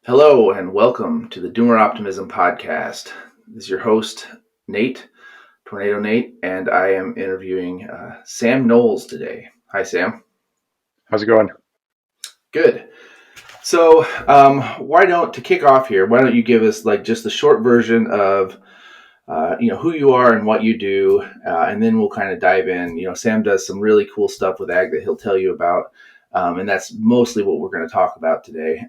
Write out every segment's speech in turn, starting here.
Hello and welcome to the Doomer Optimism podcast. This is your host, Nate, Tornado Nate, and I am interviewing Sam Knowles today. Hi, Sam. How's it going? Good. So, to kick off here, why don't you give us like just the short version of who you are and what you do, and then we'll kind of dive in. Sam does some really cool stuff with ag that he'll tell you about, and that's mostly what we're going to talk about today.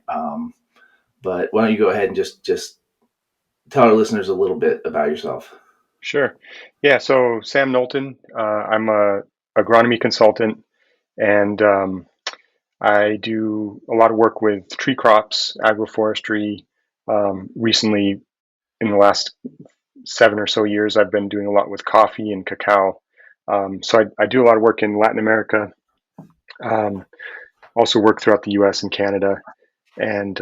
But why don't you go ahead and just tell our listeners a little bit about yourself? Sure. Yeah, so Sam Knowlton, I'm a agronomy consultant, and I do a lot of work with tree crops, agroforestry. Recently, in the last 7 or so years, I've been doing a lot with coffee and cacao. So I do a lot of work in Latin America, um, also work throughout the U.S. and Canada, and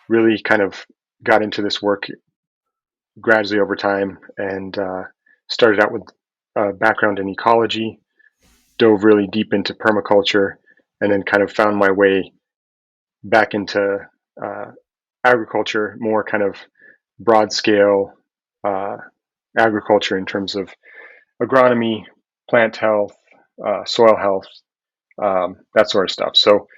really kind of got into this work gradually over time, and started out with a background in ecology, dove really deep into permaculture, and then kind of found my way back into uh, agriculture, more kind of broad scale uh, agriculture in terms of agronomy, plant health, soil health, that sort of stuff. So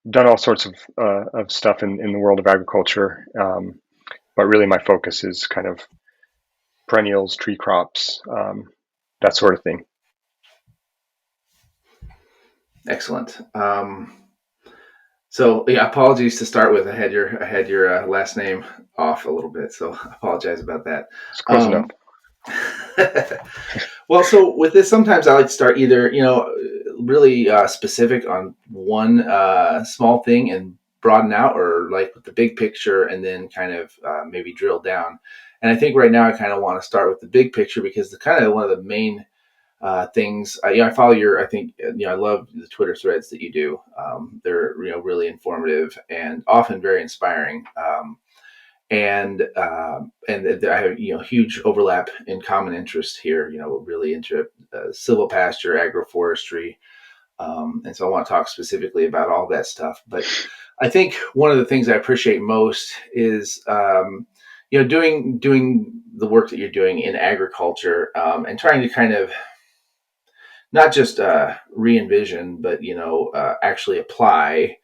done all sorts of stuff in the world of agriculture, but really my focus is kind of perennials, tree crops, that sort of thing. Excellent. Apologies to start with. I had your last name off a little bit, so I apologize about that. It's close enough. Um, well, so with this, sometimes I like to start either really specific on one small thing and broaden out, or like with the big picture, and then kind of maybe drill down. And I think right now I kind of want to start with the big picture because the kind of one of the main things. I follow your. I think I love the Twitter threads that you do. They're really informative and often very inspiring. And I have huge overlap in common interest here. Really into silvopasture, agroforestry, and so I want to talk specifically about all that stuff. But I think one of the things I appreciate most is doing the work that you're doing in agriculture, and trying to kind of not just re-envision, but actually apply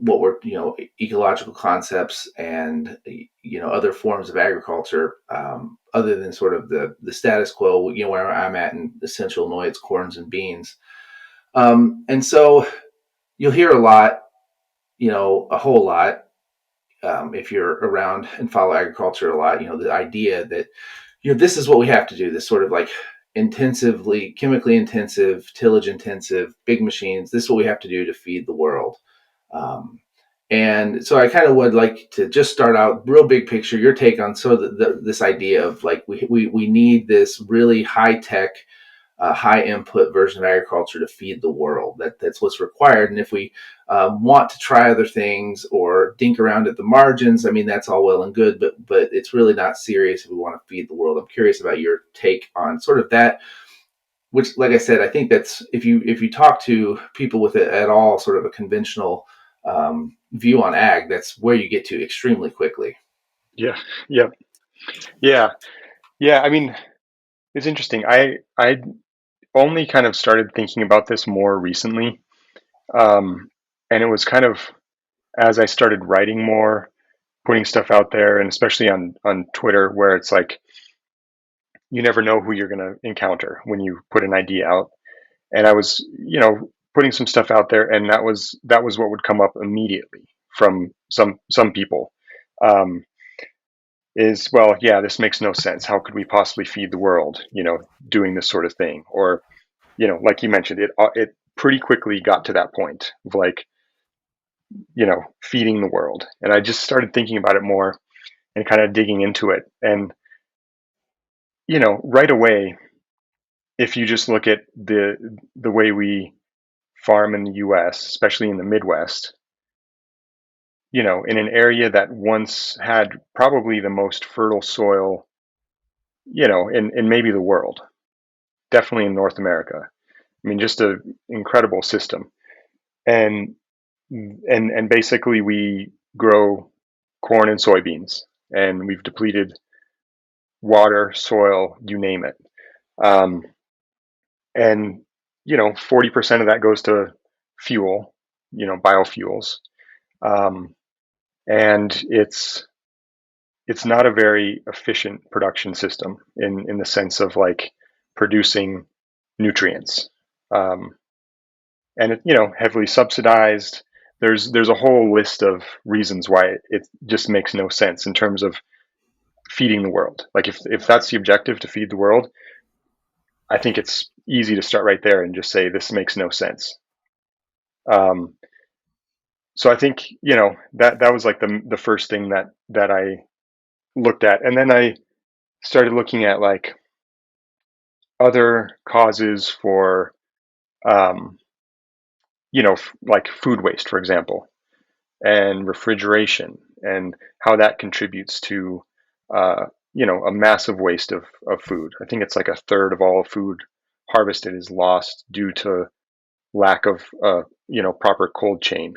what were ecological concepts and other forms of agriculture, other than sort of the status quo. Where I'm at in Central Illinois, it's corns and beans, and so you'll hear a lot, a whole lot. If you're around and follow agriculture a lot, the idea that this is what we have to do. This sort of like intensively chemically intensive, tillage intensive, big machines. This is what we have to do to feed the world. Um, and so I kind of would like to just start out real big picture, your take on sort of this idea of like we need this really high tech, high input version of agriculture to feed the world. That's what's required. And if we want to try other things or dink around at the margins, I mean, that's all well and good, but it's really not serious if we want to feed the world. I'm curious about your take on sort of that, which, like I said, I think that's if you talk to people with it at all sort of a conventional view on ag, that's where you get to extremely quickly. Yeah, yeah, yeah, yeah. I mean, it's interesting. I only kind of started thinking about this more recently, um, and it was kind of as I started writing more, putting stuff out there, and especially on Twitter, where it's like you never know who you're going to encounter when you put an idea out. And I was, putting some stuff out there, and that was what would come up immediately from some people. Um, is well, yeah, this makes no sense. How could we possibly feed the world? Doing this sort of thing, or like you mentioned, it pretty quickly got to that point of like feeding the world, and I just started thinking about it more and kind of digging into it, and right away, if you just look at the way we farm in the U.S., especially in the Midwest, in an area that once had probably the most fertile soil, in maybe the world, definitely in North America. I mean, just an incredible system. And, and basically we grow corn and soybeans, and we've depleted water, soil, you name it. Um, and 40% of that goes to fuel, biofuels, um, and it's not a very efficient production system in the sense of like producing nutrients, um, and heavily subsidized. There's a whole list of reasons why it just makes no sense in terms of feeding the world. Like if that's the objective, to feed the world, I think it's easy to start right there and just say this makes no sense. Um, so I think that was like the first thing that I looked at, and then I started looking at like other causes for um, like food waste, for example, and refrigeration, and how that contributes to a massive waste of food. I think it's like a third of all food harvested is lost due to lack of proper cold chain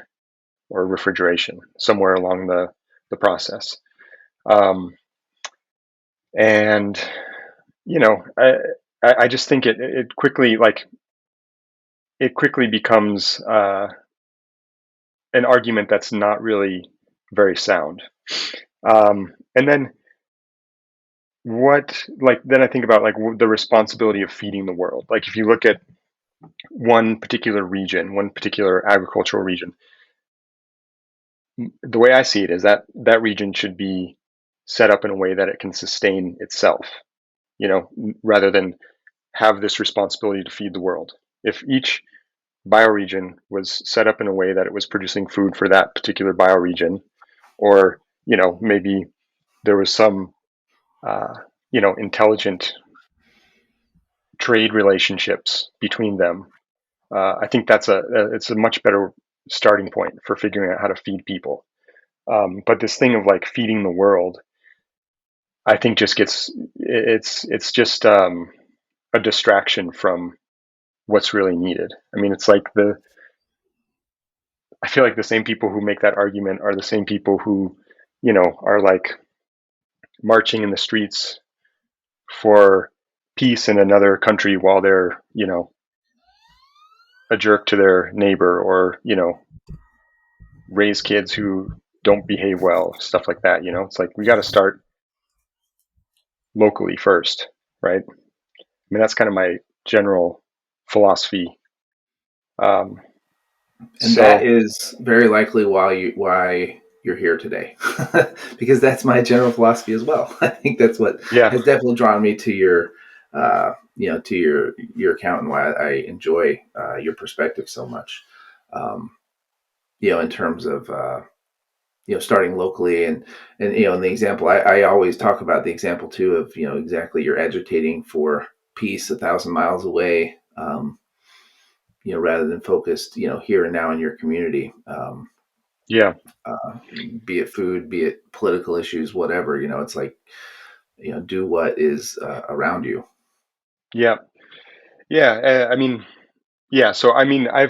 or refrigeration somewhere along the process. Um, and you know, I just think it quickly becomes an argument that's not really very sound. And then then I think about like the responsibility of feeding the world. Like if you look at one particular region, one particular agricultural region, the way I see it is that that region should be set up in a way that it can sustain itself, rather than have this responsibility to feed the world. If each bioregion was set up in a way that it was producing food for that particular bioregion, or maybe there was some intelligent trade relationships between them, I think it's a much better starting point for figuring out how to feed people. But this thing of like feeding the world, I think just gets it's just a distraction from what's really needed. I mean, it's like I feel like the same people who make that argument are the same people who, are like marching in the streets for peace in another country while they're, a jerk to their neighbor, or, raise kids who don't behave well, stuff like that. It's like we got to start locally first, right? I mean, that's kind of my general philosophy. Um, And that so is very likely why you're here today, because that's my general philosophy as well. I think that's what yeah, has definitely drawn me to to your account, and why I enjoy your perspective so much. Um, in terms of starting locally, and in the example, I always talk about the example too of exactly, you're agitating for peace 1,000 miles away. Rather than focused, here and now in your community. yeah, Uh, be it food, be it political issues, whatever. It's like, do what is around you. yeah, yeah. I mean, yeah. So I mean, I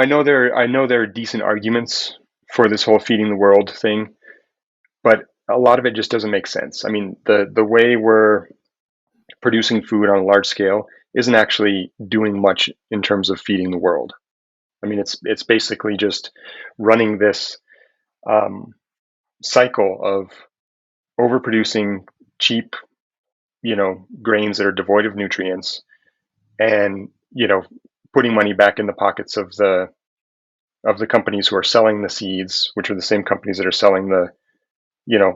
know there are decent arguments for this whole feeding the world thing, but a lot of it just doesn't make sense. I mean, the way we're producing food on a large scale isn't actually doing much in terms of feeding the world. I mean, it's basically just running this um, cycle of overproducing cheap, grains that are devoid of nutrients, and putting money back in the pockets of the companies who are selling the seeds, which are the same companies that are selling the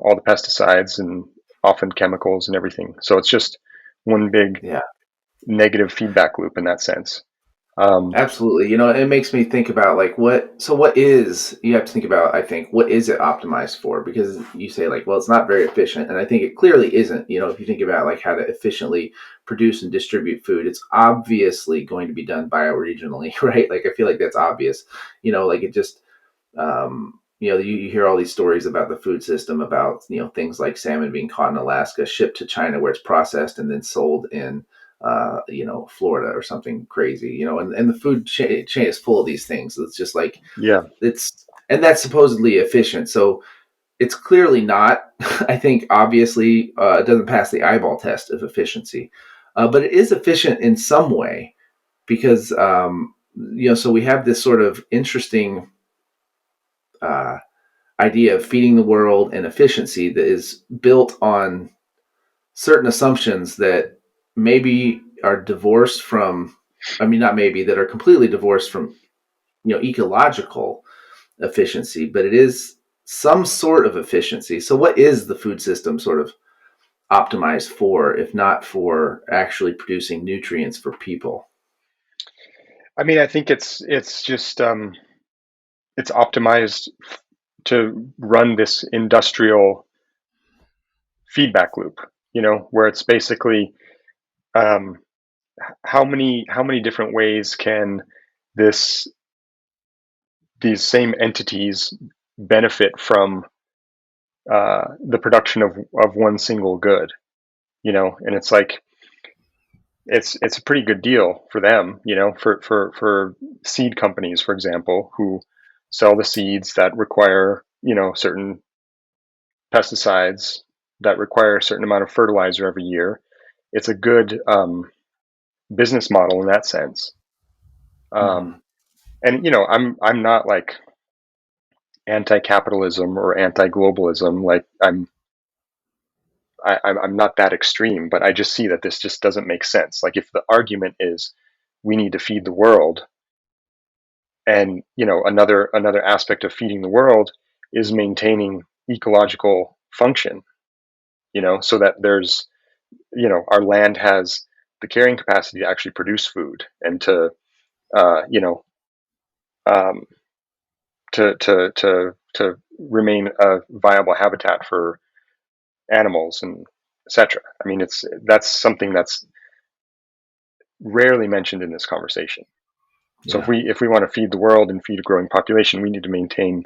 all the pesticides and often chemicals and everything. So it's just one big Yeah, negative feedback loop in that sense. Um, absolutely. It makes me think about like you have to think about, I think, what is it optimized for? Because you say like, well, it's not very efficient. And I think it clearly isn't. If you think about like how to efficiently produce and distribute food, it's obviously going to be done bioregionally, right? Like, I feel like that's obvious. Like it just, you hear all these stories about the food system, about things like salmon being caught in Alaska, shipped to China, where it's processed and then sold in Florida or something crazy, and the food chain is full of these things. It's just like Yeah. and that's supposedly efficient. So it's clearly not. I think obviously it doesn't pass the eyeball test of efficiency, but it is efficient in some way because so we have this sort of interesting uh, idea of feeding the world and efficiency that is built on certain assumptions that maybe are divorced from. I mean, not maybe, that are completely divorced from ecological efficiency, but it is some sort of efficiency. So, what is the food system sort of optimized for, if not for actually producing nutrients for people? I mean, I think it's just it's optimized to run this industrial feedback loop, where it's basically um, how many different ways can this these same entities benefit from the production of one single good, and it's like it's a pretty good deal for them, for seed companies, for example, who sell the seeds that require, certain pesticides, that require a certain amount of fertilizer every year. It's a good business model in that sense. Mm-hmm. Um, and I'm not like anti-capitalism or anti-globalism. Like I'm not that extreme, but I just see that this just doesn't make sense. Like if the argument is we need to feed the world, and another aspect of feeding the world is maintaining ecological function, so that there's our land has the carrying capacity to actually produce food and to uh, you know um, to remain a viable habitat for animals and etc. I mean, that's something that's rarely mentioned in this conversation. So Yeah. if we want to feed the world and feed a growing population, we need to maintain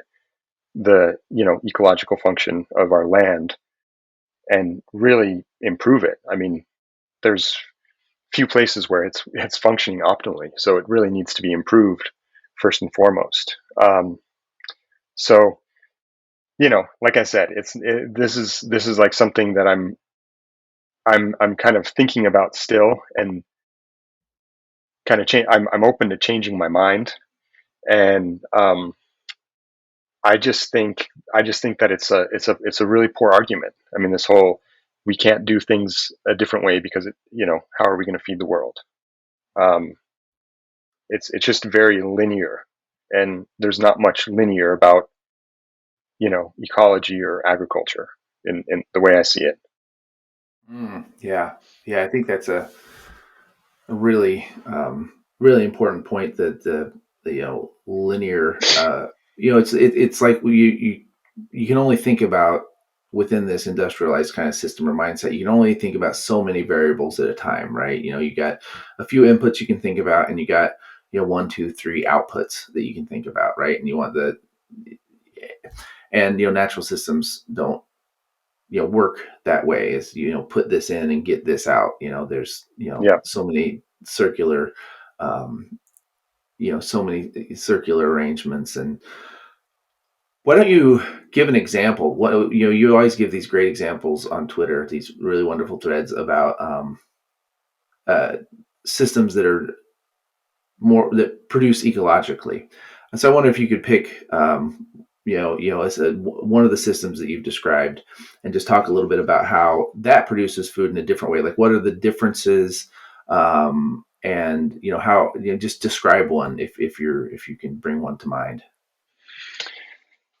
the ecological function of our land and really improve it. I mean, there's few places where it's functioning optimally, so it really needs to be improved first and foremost. So like I said, this is like something that I'm kind of thinking about still, and kind of change. I'm open to changing my mind, and I just think that it's a really poor argument. I mean, this whole we can't do things a different way because how are we going to feed the world? Um, it's just very linear, and there's not much linear about ecology or agriculture in the way I see it. Yeah. Yeah. I think that's a really really important point that the linear it's like you can only think about within this industrialized kind of system or mindset. You can only think about so many variables at a time, right? You got a few inputs you can think about, and you got one, two, three outputs that you can think about, right? And you want the and natural systems don't work that way. Is put this in and get this out. There's Yeah. so many circular um, so many circular arrangements. And why don't you give an example? What you always give these great examples on Twitter, these really wonderful threads about uh, systems that are more that produce ecologically. And so I wonder if you could pick, as one of the systems that you've described, and just talk a little bit about how that produces food in a different way. Like, what are the differences, and how just describe one if you can bring one to mind.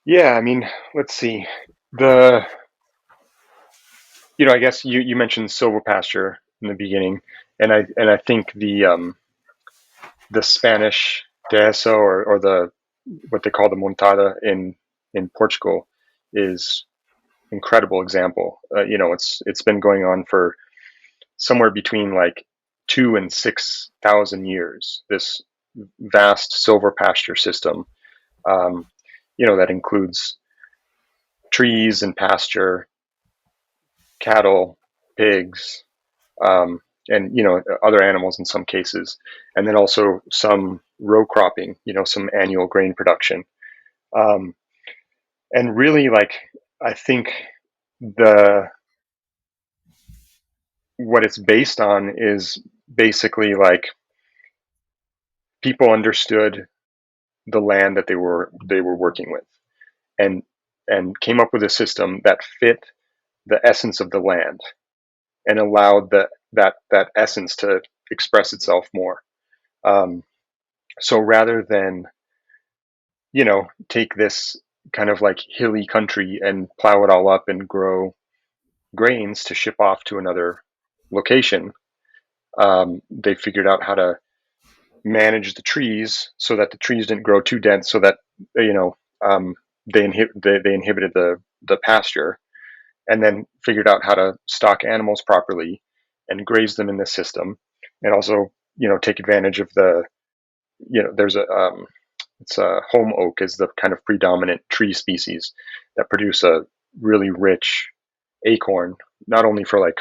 Yeah, I mean, let's see. The I guess you mentioned silver pasture in the beginning, and I think the Spanish dehesa, or the what they call the montada in Portugal, is incredible example. It's been going on for somewhere between like 2 and 6,000 years. This vast silver pasture system, um, that includes trees and pasture, cattle, pigs. and other animals in some cases, and then also some row cropping, some annual grain production. Um, and really, like, I think the what it's based on is basically like people understood the land that they were working with, and came up with a system that fit the essence of the land and allowed that essence to express itself more. Um, so rather than take this kind of like hilly country and plow it all up and grow grains to ship off to another location, they figured out how to manage the trees so that the trees didn't grow too dense, so that you know um, they inhibited the pasture, and then figured out how to stock animals properly and graze them in the system, and also take advantage of there's a it's a home oak is the kind of predominant tree species that produce a really rich acorn, not only for like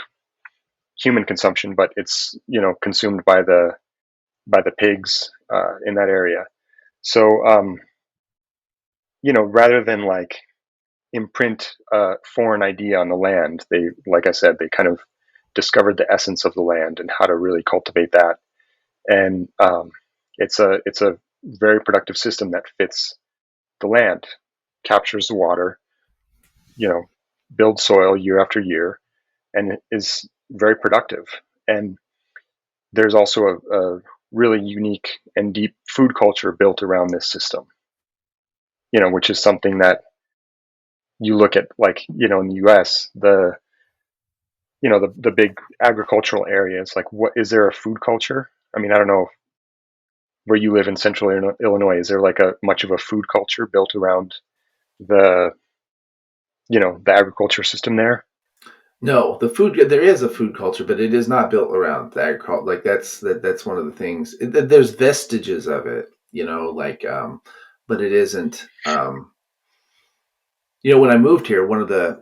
human consumption, but it's consumed by the pigs in that area. So rather than like imprint a foreign idea on the land, they, like I said, they kind of discovered the essence of the land and how to really cultivate that. And it's a very productive system that fits the land, captures the water, you know, builds soil year after year, and is very productive. And there's also a really unique and deep food culture built around this system, which is something that you look at, like, in the US, the big agricultural areas, like, what is there a food culture? I mean, I don't know where you live in central Illinois. Is there like a much of a food culture built around the, the agriculture system there? No, the food there is a food culture, but it is not built around the agriculture. Like that's one of the things. There's vestiges of it, like but it isn't. When I moved here, one of the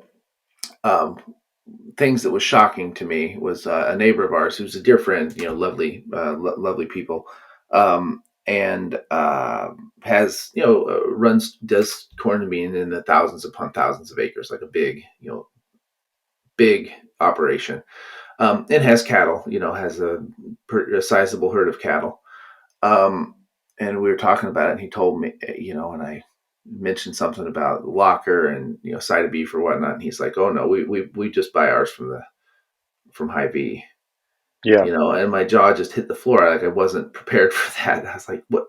um, things that was shocking to me was a neighbor of ours who's a dear friend, lovely, lovely people, and has does corn and bean in the thousands upon thousands of acres, like a big big operation. It has cattle, has a sizable herd of cattle. Um, and we were talking about it, and he told me, and I mentioned something about locker and side of beef or whatnot, and he's like, "Oh no, we just buy ours from Hy-Vee." Yeah, And my jaw just hit the floor. Like I wasn't prepared for that. I was like, what?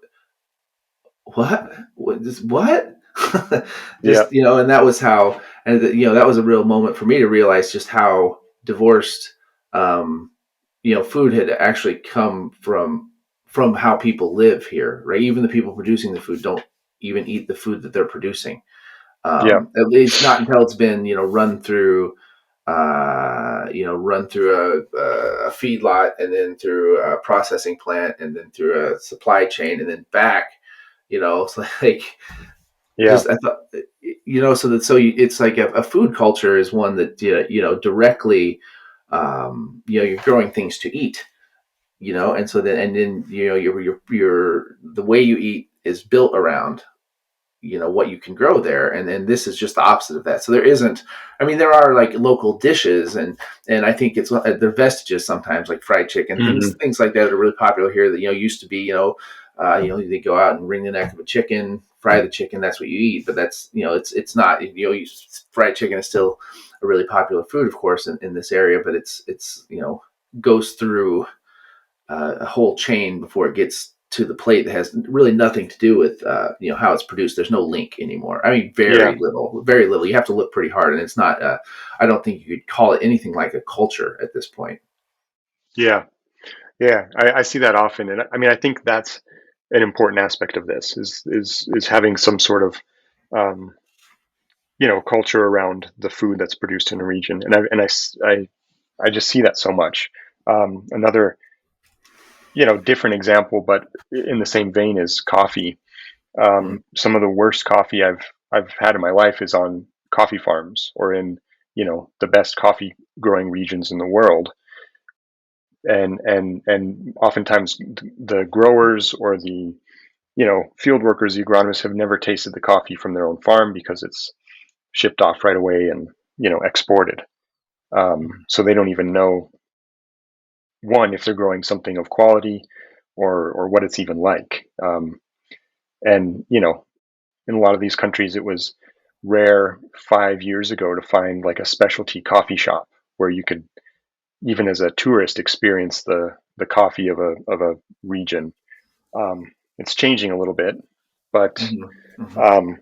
yeah, Just and that was how, and that was a real moment for me to realize just how divorced, um, food had actually come from how people live here, right? Even the people producing the food don't even eat the food that they're producing. yeah, At least not until it's been run through a feedlot, and then through a processing plant, and then through a supply chain, and then back. It's like yeah, just I thought, it's like a food culture is one that directly, you're growing things to eat, and so then your the way you eat is built around what you can grow there, and then this is just the opposite of that. So there isn't, I mean, there are like local dishes, and I think it's they're vestiges sometimes, like fried chicken, things hmm things like that are really popular here that used to be, they go out and wring the neck of a chicken, fry the chicken, that's what you eat. But that's, it's not, fried chicken is still a really popular food, of course, in this area, but it's goes through a whole chain before it gets to the plate that has really nothing to do with how it's produced. There's no link anymore. I mean, yeah, very little, very little. You have to look pretty hard, and it's not. I don't think you could call it anything like a culture at this point. yeah, yeah. I see that often, and I mean, I think that's an important aspect of this is having some sort of um, culture around the food that's produced in a region, and I just see that so much. Another different example, but in the same vein, is coffee. Some of the worst coffee I've had in my life is on coffee farms or in the best coffee growing regions in the world. and oftentimes the growers or the field workers, the agronomists have never tasted the coffee from their own farm because it's shipped off right away and exported. So they don't even know, one, if they're growing something of quality or what it's even like. And in a lot of these countries, it was rare 5 years ago to find like a specialty coffee shop where you could, even as a tourist, experience the coffee of a region. It's changing a little bit, but Mhm. Mhm. um,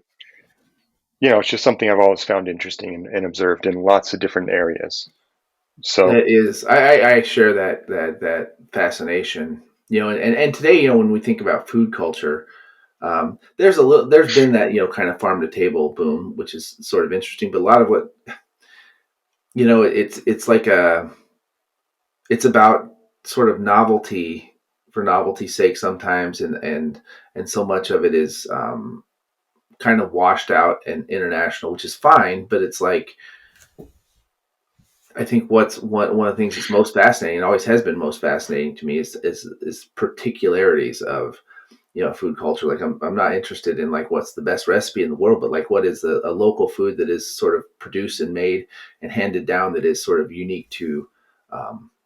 it's just something I've always found interesting and observed in lots of different areas. So That is, I share that fascination. And today, when we think about food culture, there's been that kind of farm to table boom, which is sort of interesting. But a lot of what it's like it's about sort of novelty for novelty's sake sometimes, and so much of it is kind of washed out and international, which is fine. But it's like I think what's one of the things that's most fascinating, and always has been most fascinating to me, is particularities of food culture. Like I'm not interested in like what's the best recipe in the world, but like what is a local food that is sort of produced and made and handed down that is sort of unique to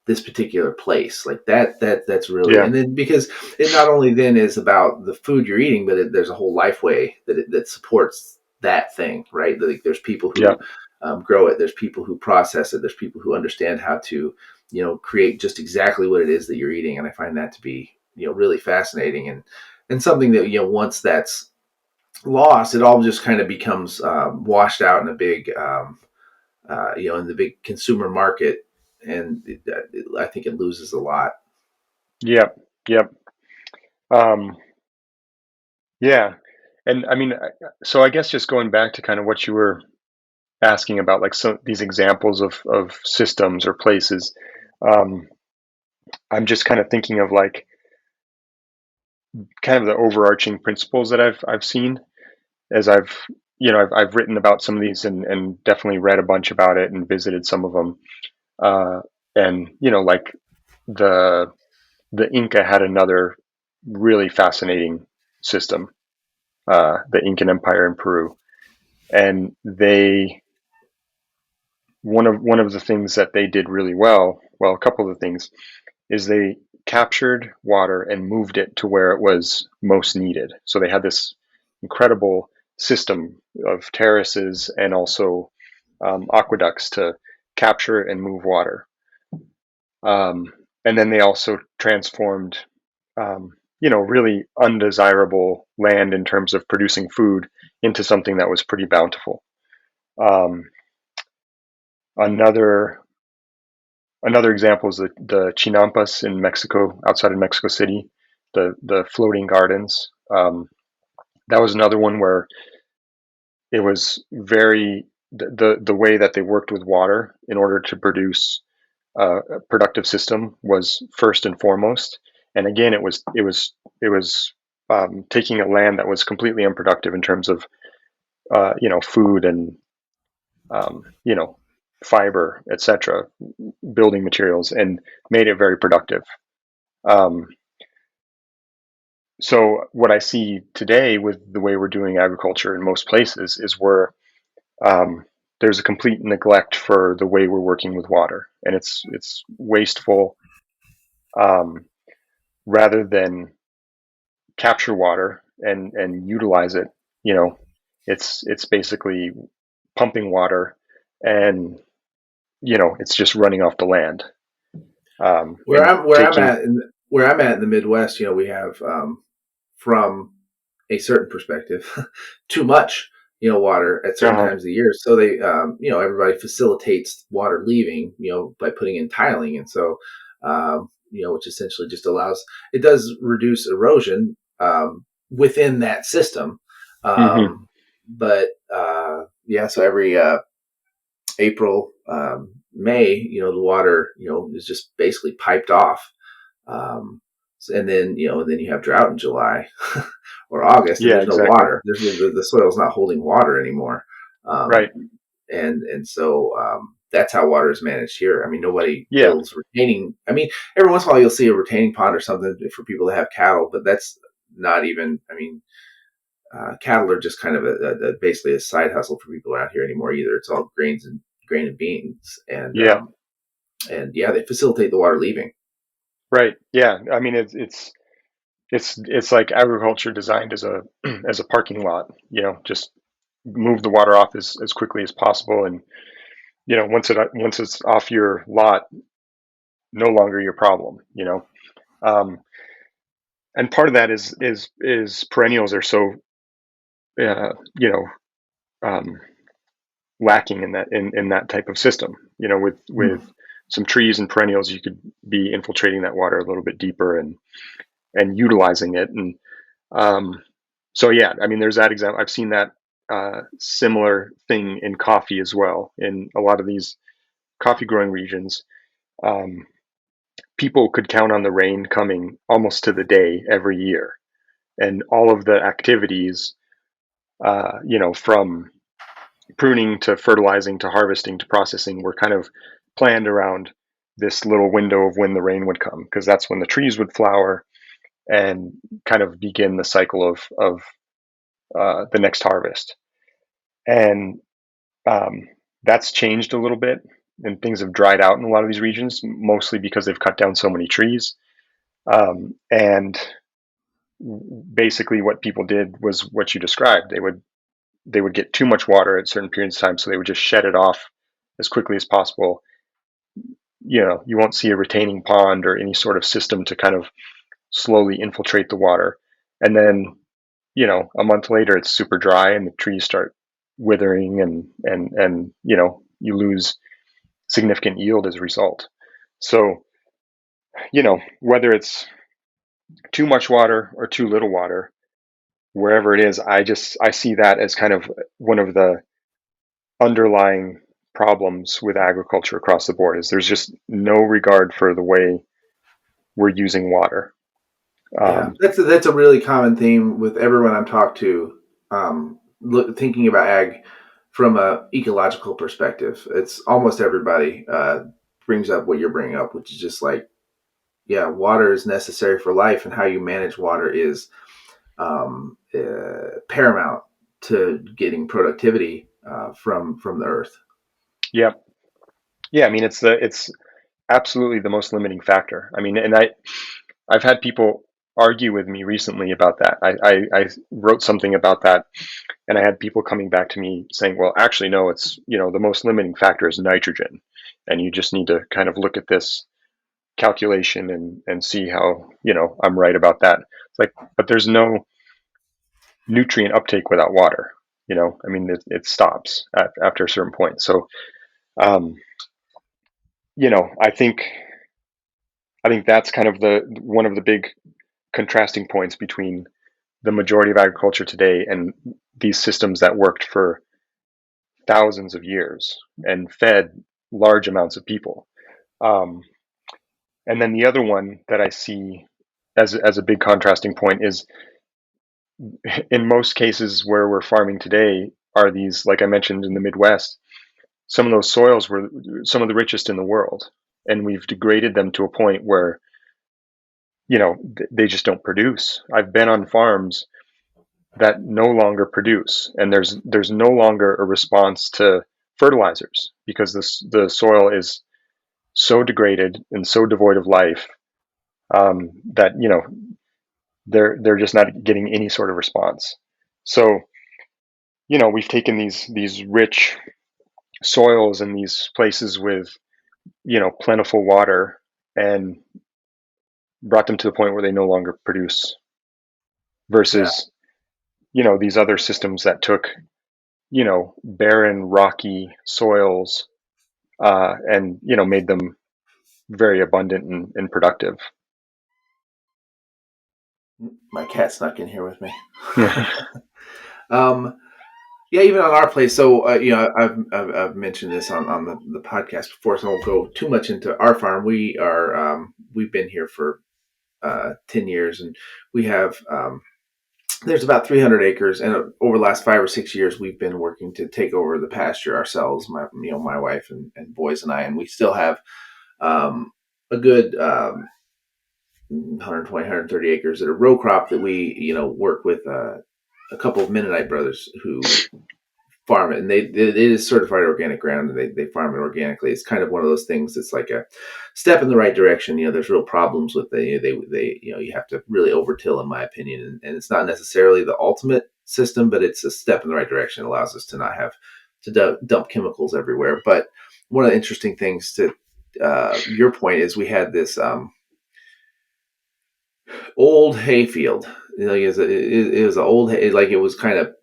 this particular place. Like that's really, yeah, and then because it not only then is about the food you're eating, but there's a whole life way that supports that thing, right? Like there's people yeah, who grow it, there's people who process it, there's people who understand how to create just exactly what it is that you're eating, and I find that to be really fascinating, and something that once that's lost, it all just kind of becomes washed out in a big in the big consumer market, and I think it loses a lot. yeah, yeah, um, yeah. And I mean, so I guess just going back to kind of what you were asking about, like some these examples of systems or places, um, I'm just kind of thinking of like kind of the overarching principles that I've seen as I've written about some of these and definitely read a bunch about it and visited some of them. Uh, and like the the Inca had another really fascinating system, the Incan Empire in Peru, and they one of the things that they did really well, a couple of the things, is they captured water and moved it to where it was most needed. So they had this incredible system of terraces and also aqueducts to capture and move water. And then they also transformed, really undesirable land in terms of producing food into something that was pretty bountiful. Um, another Another example is the Chinampas in Mexico, outside of Mexico City, the floating gardens. That was another one where it was very the way that they worked with water in order to produce a productive system was first and foremost. And again, it was taking a land that was completely unproductive in terms of food and you know fiber, etc., building materials, and made it very productive. Um, so what I see today with the way we're doing agriculture in most places is where um, there's a complete neglect for the way we're working with water, and it's wasteful. Um, Rather than capture water and utilize it, you know, it's basically pumping water, and it's just running off the land, Where and I'm where I'm taking. at in, where I'm at in the Midwest, we have from a certain perspective too much water at certain Uh-huh. times of the year, so they everybody facilitates water leaving by putting in tiling, and so which essentially just allows, it does reduce erosion within that system, Hmm. um, but yeah, so every April, May, the water is just basically piped off, and then you have drought in July or August, and Yeah, there's no exactly. water. There's the soil's not holding water anymore, Right. and so that's how water is managed here. I mean, nobody Yeah, builds retaining. I mean, every once in a while you'll see a retaining pond or something for people that have cattle, but that's not even. I mean, cattle are just kind of basically a side hustle for people around here anymore. Either it's all grain and beans, yeah, and yeah, they facilitate the water leaving. right. Yeah, I mean it's like agriculture designed as a as a parking lot. Just move the water off as quickly as possible, and once it's off your lot, no longer your problem. Um, and part of that is perennials are so uh, you know um, lacking in that type of system. With Hmm. some trees and perennials, you could be infiltrating that water a little bit deeper and utilizing it. And so yeah, I mean, there's that example. I've seen that similar thing in coffee as well. In a lot of these coffee growing regions, um, people could count on the rain coming almost to the day every year, and all of the activities, from pruning to fertilizing to harvesting to processing, were kind of planned around this little window of when the rain would come, because that's when the trees would flower and kind of begin the cycle of the next harvest. And um, that's changed a little bit, and things have dried out in a lot of these regions, mostly because they've cut down so many trees. And basically, what people did was what you described. They would get too much water at certain periods of time, so they would just shed it off as quickly as possible. You won't see a retaining pond or any sort of system to kind of slowly infiltrate the water. And then, a month later, it's super dry and the trees start withering, and you lose significant yield as a result. So, whether it's too much water or too little water, wherever it is, I see that as kind of one of the underlying problems with agriculture across the board. Is there's just no regard for the way we're using water. Yeah, Um, that's a really common theme with everyone I'm talked to. Thinking about ag from a ecological perspective, it's almost everybody brings up what you're bringing up, which is just like, yeah, water is necessary for life, and how you manage water is paramount to getting productivity from the earth. yeah, yeah. I mean, it's absolutely the most limiting factor. I mean, and I've had people argue with me recently about that. I wrote something about that, and I had people coming back to me saying, well, actually, no, it's, the most limiting factor is nitrogen. And you just need to kind of look at this calculation and see how, I'm right about that. It's like, but there's no nutrient uptake without water. I mean, it stops after a certain point. So, um, I think that's kind of the one of the big contrasting points between the majority of agriculture today and these systems that worked for thousands of years and fed large amounts of people. Um, and then the other one that I see as a big contrasting point is, in most cases where we're farming today, are these, like I mentioned, in the Midwest. Some of those soils were some of the richest in the world, and we've degraded them to a point where they just don't produce. I've been on farms that no longer produce, and there's no longer a response to fertilizers because the soil is so degraded and so devoid of life, that they're just not getting any sort of response. So we've taken these rich soils and these places with plentiful water, and brought them to the point where they no longer produce, Yeah. versus these other systems that took barren, rocky soils, and made them very abundant and productive. My cat snuck in here with me. Yeah. um, Yeah, even on our place. So, I've mentioned this on the podcast before, so I won't go too much into our farm. We've been here for 10 years, and we have there's about 300 acres, and over the last 5 or 6 years, we've been working to take over the pasture ourselves. My wife and boys and I, and we still have a good 120, 130 acres that are row crop that we work with a couple of Mennonite brothers who farm it, and it is certified organic ground, and they farm it organically. It's kind of one of those things that's like a step in the right direction. There's real problems with they you have to really overtill, in my opinion, and it's not necessarily the ultimate system, but it's a step in the right direction. It allows us to not have to dump chemicals everywhere. But one of the interesting things to your point is we had this old hayfield. It was an old hay, like it was kind of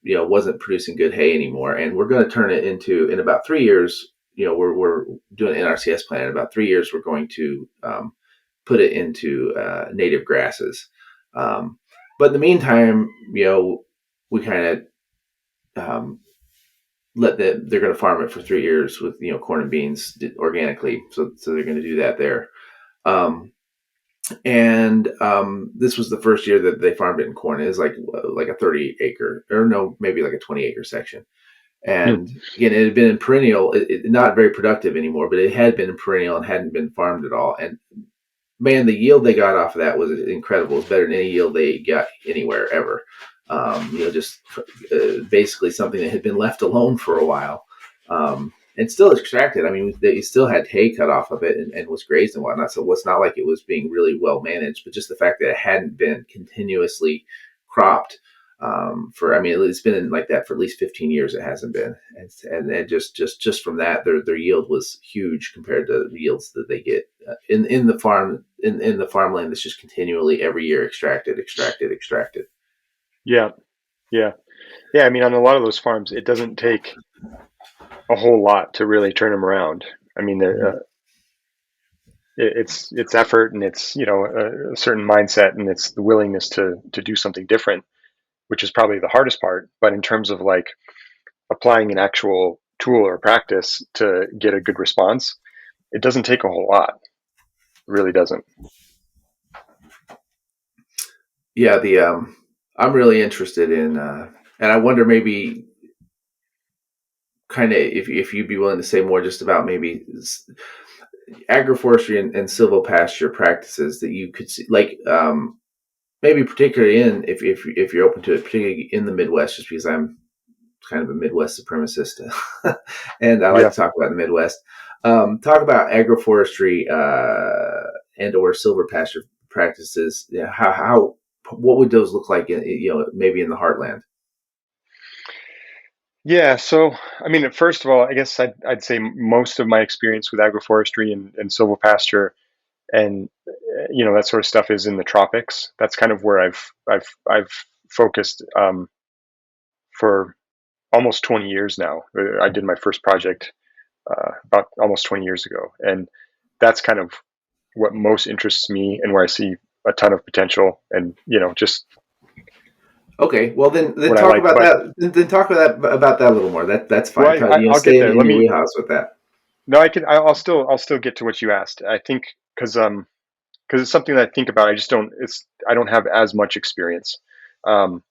wasn't producing good hay anymore, and we're going to turn it into in about 3 years. We're doing an NRCS plan. In about 3 years, we're going to put it into native grasses. But in the meantime, we kind of they're going to farm it for 3 years with corn and beans organically. So they're going to do that there. Um, and this was the first year that they farmed it in corn. It was like a 30 acre, or no, maybe like a 20 acre section. Hmm. And again, it had been in perennial, not very productive anymore, but it had been in perennial and hadn't been farmed at all. And man, the yield they got off of that was incredible. It's better than any yield they got anywhere ever. Just basically something that had been left alone for a while. And still extracted. I mean, they still had hay cut off of it and was grazed and whatnot. So it's not like it was being really well managed, but just the fact that it hadn't been continuously cropped I mean, it's been like that for at least 15 years. It hasn't been, and just from that, their yield was huge compared to the yields that they get in the in the farmland that's just continually every year extracted. Yeah, yeah, yeah. I mean, on a lot of those farms, it doesn't take a whole lot to really turn them around. I mean, Mhm. it's effort, and it's a certain mindset, and it's the willingness to do something different, which is probably the hardest part. But in terms of like applying an actual tool or practice to get a good response, it doesn't take a whole lot. It really doesn't. Yeah, the I'm really interested in, and I wonder maybe kind of if you'd be willing to say more just about maybe agroforestry and silvo pasture practices that you could see, like maybe particularly in if you're open to it, particularly in the Midwest, just because I'm kind of a Midwest supremacist, and I like Yeah. to talk about the Midwest. Talk about agroforestry and or silver pasture practices. Yeah, how what would those look like in maybe in the heartland? Yeah. So, I mean, first of all, I guess I'd say most of my experience with agroforestry and silvopasture and that sort of stuff is in the tropics. That's kind of where I've focused for almost 20 years now. I did my first project about almost 20 years ago, and that's kind of what most interests me and where I see a ton of potential, and just Okay, well then what I talk like. about But that. Then talk about that a little more. That's fine. well, I'll get Stay there. in Let your me. wheelhouse with that. No, I can. I'll still get to what you asked. I think because it's something that I think about. I don't have as much experience, um,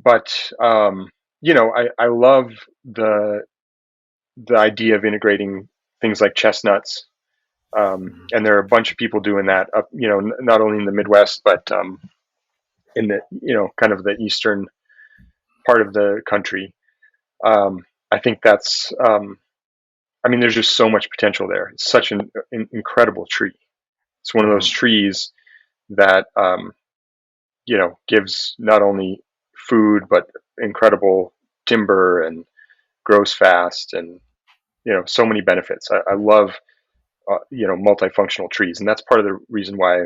but I love the the idea of integrating things like chestnuts, and there are a bunch of people doing that up, not only in the Midwest but in the kind of the eastern part of the country. I think that's I mean, there's just so much potential there. It's such an incredible tree. It's one of those Mm-hmm. trees that gives not only food but incredible timber and grows fast, and so many benefits. I love multifunctional trees, and that's part of the reason why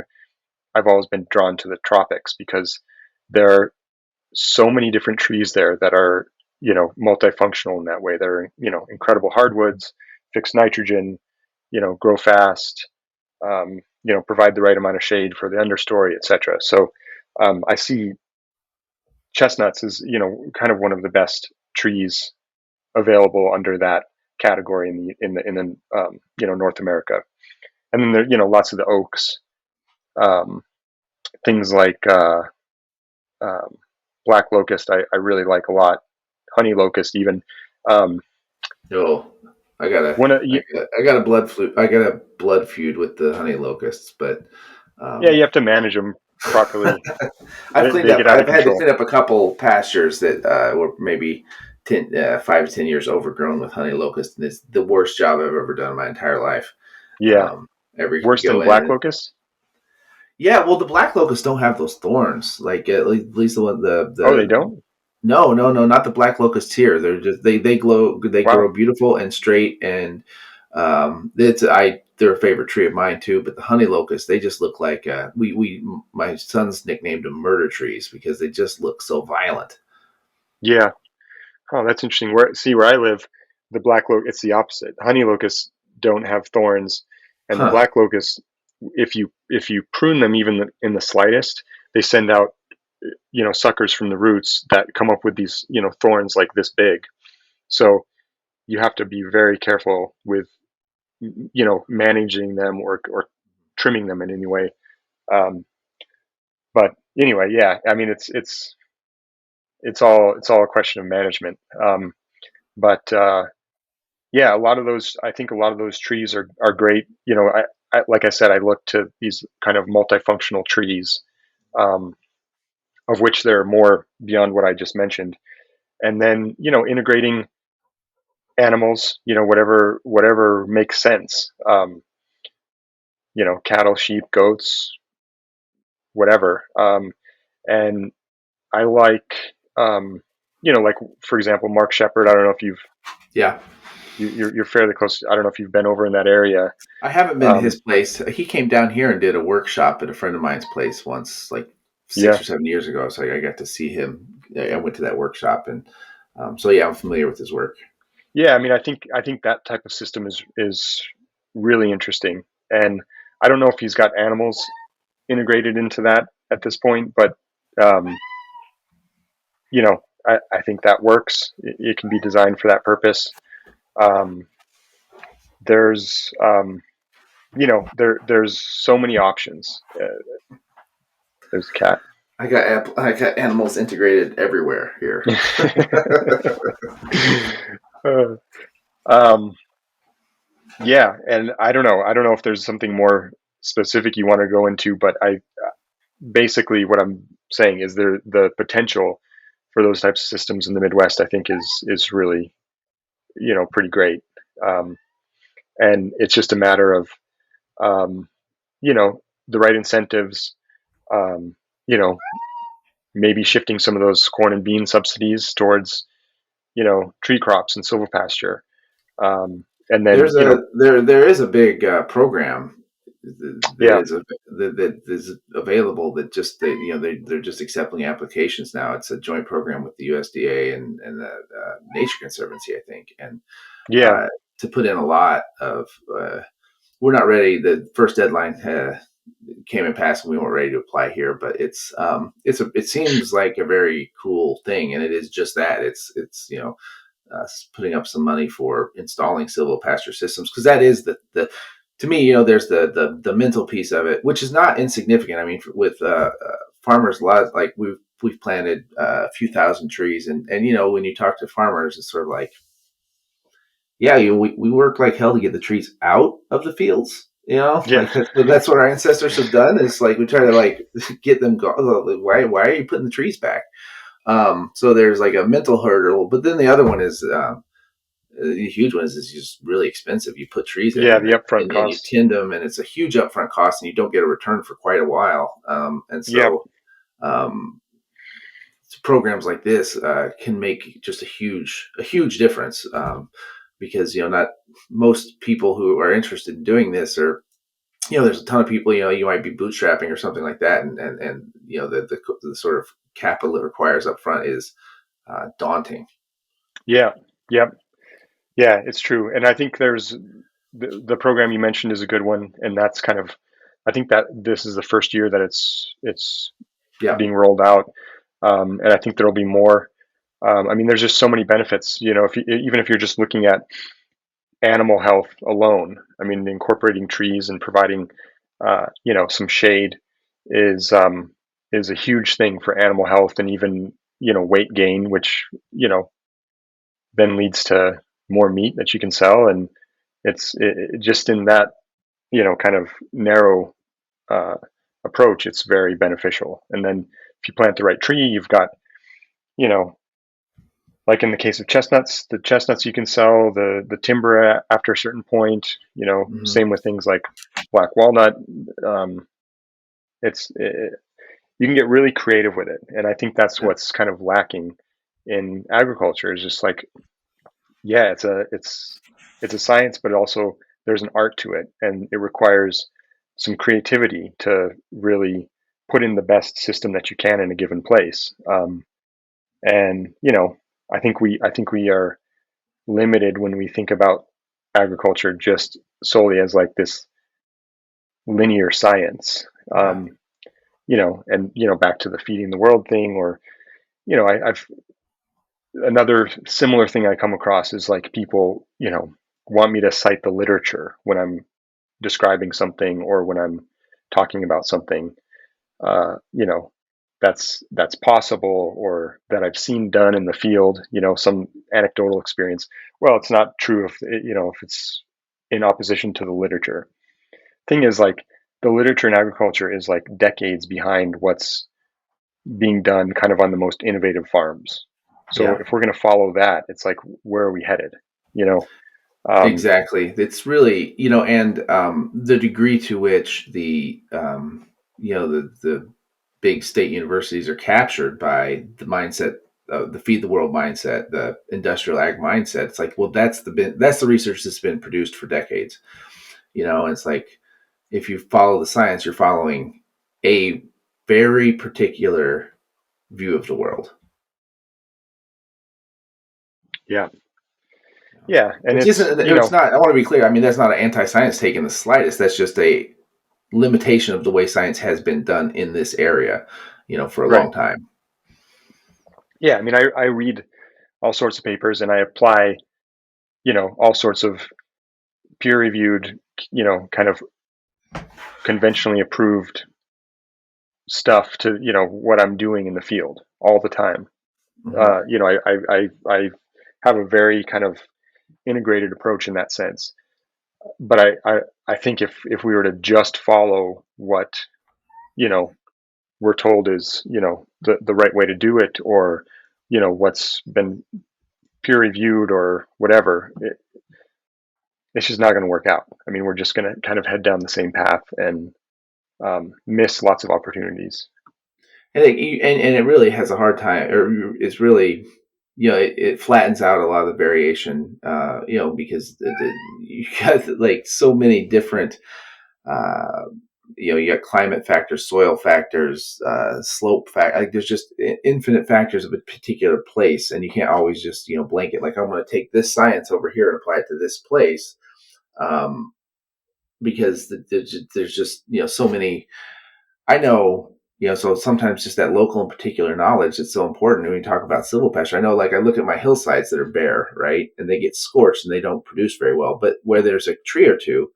I've always been drawn to the tropics, because there are so many different trees there that are multifunctional in that way. They're incredible hardwoods, fix nitrogen, grow fast, provide the right amount of shade for the understory, etc. So I see chestnuts as kind of one of the best trees available under that category in the North America. And then there lots of the oaks, um, things like black locust I really like a lot. Honey locust even. Um, No, one of I got a blood flu. I got a blood feud with the honey locusts, but yeah, um, you have to manage them properly. I've cleaned They up. get out of I've had to control. clean up a couple pastures that were maybe 5 to 10 years overgrown with honey locust, and it's the worst job I've ever done in my entire life. Yeah, Um, every you worse than go in black and locust. yeah, well, the black locusts don't have those thorns. Like at least the one Oh, they the don't. no, no, no, not the black locusts here. They're just they glow. They Wow. grow beautiful and straight, and it's I they're a favorite tree of mine too. But the honey locusts, they just look like we my son's nicknamed them murder trees because they just look so violent. Yeah. Oh, that's interesting. Where I live, the black locust, it's the opposite. Honey locusts don't have thorns, and the Huh. black locusts, if you prune them even in the slightest, they send out suckers from the roots that come up with these thorns like this big. So you have to be very careful with managing them or trimming them in any way. Um, but anyway, yeah, I mean it's all a question of management. But yeah, a lot of those, I think a lot of those trees are great. Like I said, I look to these kind of multifunctional trees, um, of which there are more beyond what I just mentioned. And then, integrating animals, whatever makes sense. Cattle, sheep, goats, whatever. And I like, like for example, Mark Shepard. I don't know if Yeah, you're fairly close. I don't know if you've been over in that area. I haven't been to Um, his place. He came down here and did a workshop at a friend of mine's place once, like six yeah, or 7 years ago. So I got to see him. I went to that workshop, and so yeah, I'm familiar with his work. yeah. I mean, I think that type of system is really interesting, and I don't know if he's got animals integrated into that at this point, but um, I think that works. It can be designed for that purpose. Um, there's there's so many options. There's a cat. I got animals integrated everywhere here. Uh, um, yeah, and I don't know if there's something more specific you want to go into, but I basically what I'm saying is the potential for those types of systems in the Midwest, I think is really pretty great, um, and it's just a matter of um, the right incentives, um, you know, maybe shifting some of those corn and bean subsidies towards tree crops and silvopasture, and then There is a big program that yeah, is that is available that just they're just accepting applications now. It's a joint program with the USDA and the Nature Conservancy, I think, and yeah, uh, to put in a lot of. We're not ready. The first deadline came and passed, and we weren't ready to apply here. But it seems like a very cool thing, and it is just that. It's putting up some money for installing silvopasture systems because that is the to me, there's the mental piece of it, which is not insignificant. I mean, with farmers, a lot like we've planted a few thousand trees, and when you talk to farmers, it's sort of like, yeah, we work like hell to get the trees out of the fields. yeah, Like that's what our ancestors have done. Is like we try to like get them go. Why are you putting the trees back? So there's like a mental hurdle, but then the other one is the huge one is just really expensive. You put trees in yeah. and The upfront and you costs. tend them, and it's a huge upfront cost, and you don't get a return for quite a while. And Yeah, so um, programs like this can make just a huge difference because not most people who are interested in doing this are there's a ton of people you might be bootstrapping or something like that, and the sort of capital it requires up front is daunting. yeah, yeah, yeah. It's true, and I think there's the program you mentioned is a good one, and that's kind of I think that this is the first year that it's Yeah, being rolled out, and I think there'll be more. I mean, there's just so many benefits. If even if you're just looking at animal health alone, I mean, incorporating trees and providing, some shade is is a huge thing for animal health and even weight gain, which, then leads to more meat that you can sell. And just in that, kind of narrow uh, approach, it's very beneficial. And then if you plant the right tree, you've got, you know, like in the case of chestnuts, the chestnuts you can sell, the timber after a certain point, Hmm. same with things like black walnut. Um, you can get really creative with it. And I think that's Yeah. what's kind of lacking in agriculture, is just like, yeah, it's a science, but also there's an art to it, and it requires some creativity to really put in the best system that you can in a given place. And I think we are limited when we think about agriculture just solely as like this linear science. Yeah. And back to the feeding the world thing, or I've another similar thing I come across is like people, want me to cite the literature when I'm describing something or when I'm talking about something, uh, you know, that's possible or that I've seen done in the field, some anecdotal experience. Well, it's not true if it's in opposition to the literature. Thing is, like, the literature in agriculture is like decades behind what's being done kind of on the most innovative farms. So Yeah. if we're going to follow that, it's like, where are we headed? You know? Um, Exactly. It's really, and the degree to which the big state universities are captured by the mindset, the feed the world mindset, the industrial ag mindset. It's like, well, that's the research that's been produced for decades. It's like, if you follow the science, you're following a very particular view of the world. yeah, yeah, and Which isn't, it's not, I want to be clear. I mean, that's not an anti science take in the slightest. That's just a limitation of the way science has been done in this area, for a right. long time. Yeah, I mean, I read all sorts of papers and I apply, all sorts of peer reviewed, kind of conventionally approved stuff to, what I'm doing in the field all the time. Hmm. I have a very kind of integrated approach in that sense. But I think if we were to just follow what, you know, we're told is, the right way to do it, or, what's been peer reviewed or whatever, it's just not going to work out. I mean, we're just going to kind of head down the same path and miss lots of opportunities. And it really has a hard time, or it's really, it flattens out a lot of the variation, because you got like so many different, uh, you got climate factors, soil factors, slope fact. Like, there's just infinite factors of a particular place, and you can't always just blanket like, I'm going to take this science over here and apply it to this place, um, because there's just so many. I know, so sometimes just that local and particular knowledge is so important when we talk about silvopasture. I know, like, I look at my hillsides that are bare, right, and they get scorched and they don't produce very well. But where there's a tree or two,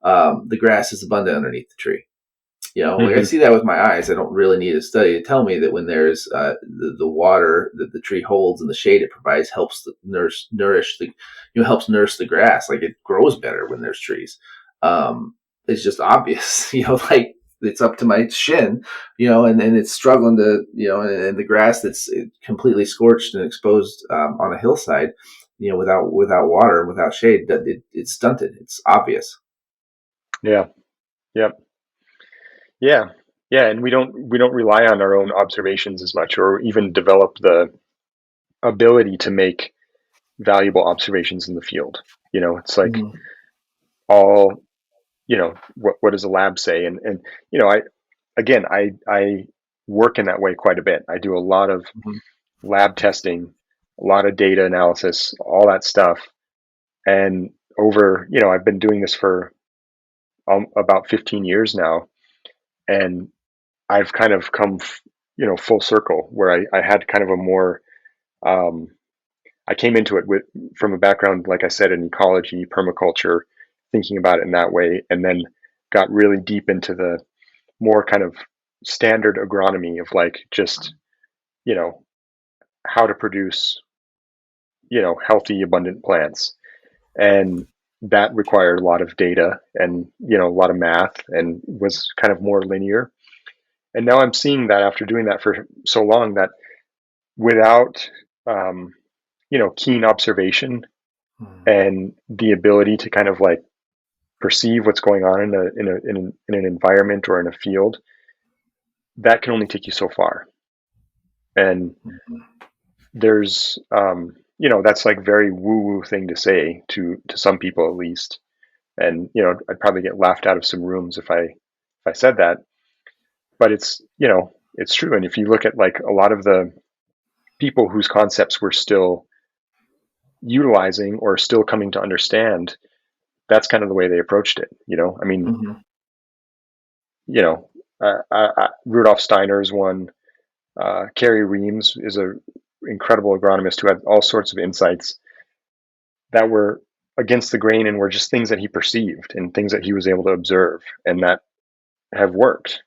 the grass is abundant underneath the tree. Like, I Hmm. see that with my eyes. I don't really need a study to tell me that when there's the water that the tree holds and the shade it provides helps nourish the, helps nurse the grass. Like, it grows better when there's trees. It's just obvious, like, it's up to my shin, and it's struggling to, and the grass that's completely scorched and exposed on a hillside, without water and without shade, that it's stunted. It's obvious. Yeah. Yep. Yeah. Yeah. And we don't rely on our own observations as much, or even develop the ability to make valuable observations in the field. It's like, Mm-hmm. all, what does a lab say? And I work in that way quite a bit. I do a lot of Mm-hmm. lab testing, a lot of data analysis, all that stuff. And I've been doing this for about 15 years now. And I've kind of come, full circle, where I had kind of a more, um, I came into it from a background, like I said, in ecology, permaculture, thinking about it in that way, and then got really deep into the more kind of standard agronomy of, like, just, you know, how to produce, healthy, abundant plants. And that required a lot of data and, a lot of math and was kind of more linear. And now I'm seeing that after doing that for so long that without, um, keen observation Hmm. and the ability to kind of like perceive what's going on in an environment or in a field, that can only take you so far. And Hmm. there's, that's like very woo woo thing to say to some people at least. And I'd probably get laughed out of some rooms if I said that. But it's true. And if you look at like a lot of the people whose concepts we're still utilizing or still coming to understand, that's kind of the way they approached it. I mean, Hmm. you know, Rudolf Steiner is one. Kerry Reams is a incredible agronomist who had all sorts of insights that were against the grain and were just things that he perceived and things that he was able to observe and that have worked.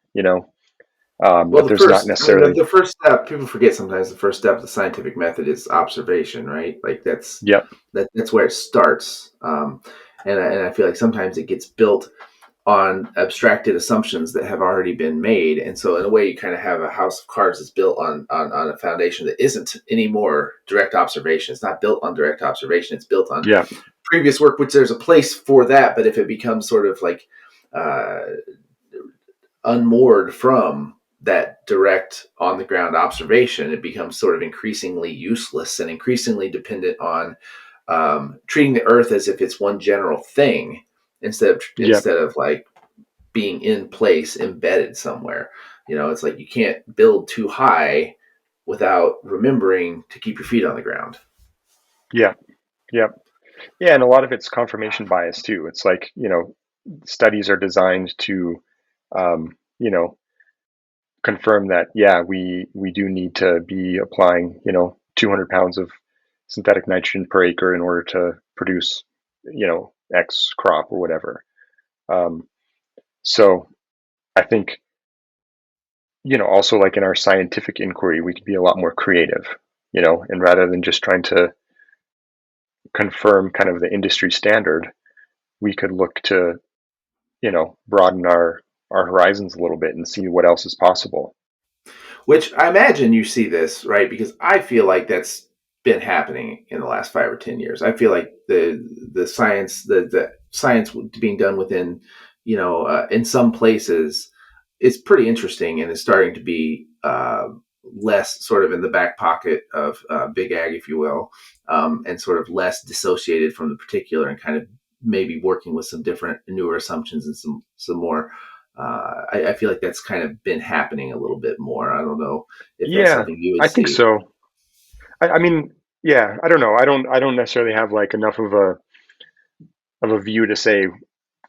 Well, That the there's not first, I mean, necessarily. the first step, people forget sometimes the first step of the scientific method is observation, right? Like Yep. that's where it starts. And I feel like sometimes it gets built on abstracted assumptions that have already been made. And so in a way you kind of have a house of cards that's built on a foundation that isn't anymore direct observation. It's not built on direct observation. It's built on Yeah. previous work, which there's a place for that. But if it becomes sort of like uh, unmoored from that direct on the ground observation, it becomes sort of increasingly useless and increasingly dependent on treating the earth as if it's one general thing Yep. instead of like being in place, embedded somewhere. It's like you can't build too high without remembering to keep your feet on the ground. Yeah. Yep. Yeah. And a lot of it's confirmation bias too. It's like, studies are designed to, um, you know, confirm that, yeah, we do need to be applying, 200 pounds of synthetic nitrogen per acre in order to produce, X crop or whatever. Um, so I think, also like in our scientific inquiry, we could be a lot more creative, and rather than just trying to confirm kind of the industry standard, we could look to, broaden our horizons a little bit and see what else is possible. Which I imagine you see this, right? Because I feel like that's been happening in the last 5 or 10 years. I feel like the science being done within, in some places, is pretty interesting and is starting to be less sort of in the back pocket of big ag, if you will, and sort of less dissociated from the particular and kind of maybe working with some different newer assumptions and some more I feel like that's kind of been happening a little bit more. I don't know if that's Yeah, something you would I think see. so. I mean, yeah, I don't know. I don't necessarily have like enough of a view to say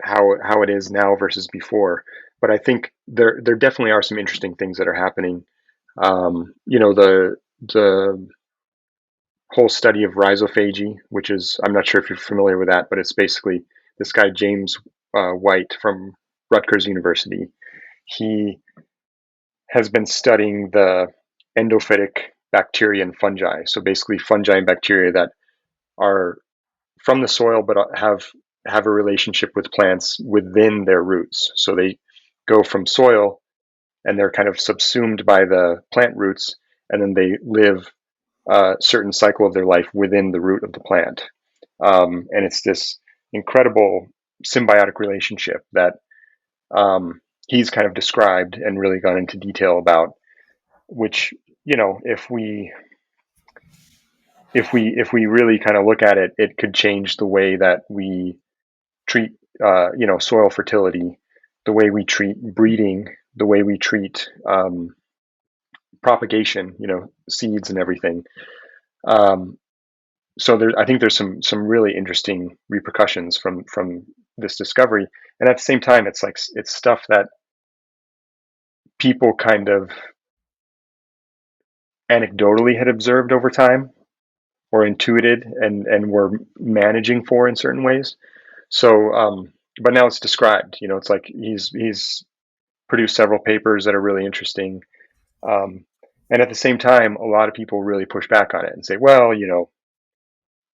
how it is now versus before, but I think there definitely are some interesting things that are happening. The whole study of rhizophagy, which is, I'm not sure if you're familiar with that, but it's basically this guy James White from Rutgers University. He has been studying the endophytic bacteria and fungi. So basically, fungi and bacteria that are from the soil but have a relationship with plants within their roots. So they go from soil and they're kind of subsumed by the plant roots, and then they live a certain cycle of their life within the root of the plant. And it's this incredible symbiotic relationship that he's kind of described and really gone into detail about. Which, if we really kind of look at it, it could change the way that we treat soil fertility, the way we treat breeding, the way we treat propagation, seeds and everything. Um, so I think there's some really interesting repercussions from this discovery, and at the same time, it's like it's stuff that people kind of anecdotally had observed over time or intuited and were managing for in certain ways. So, but now it's described. It's like he's produced several papers that are really interesting. Um, And at the same time, a lot of people really push back on it and say, well,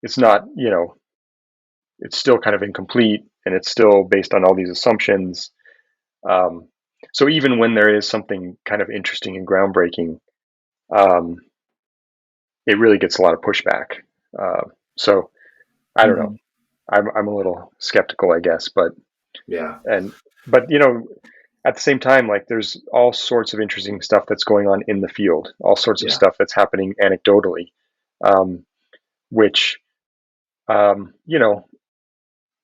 it's not, it's still kind of incomplete and it's still based on all these assumptions. Um, so even when there is something kind of interesting and groundbreaking, um, it really gets a lot of pushback. So I don't know. Hmm. I'm a little skeptical, I guess, Yeah. and but at the same time, like there's all sorts of interesting stuff that's going on in the field, all sorts of Yeah. stuff that's happening anecdotally, um, which you know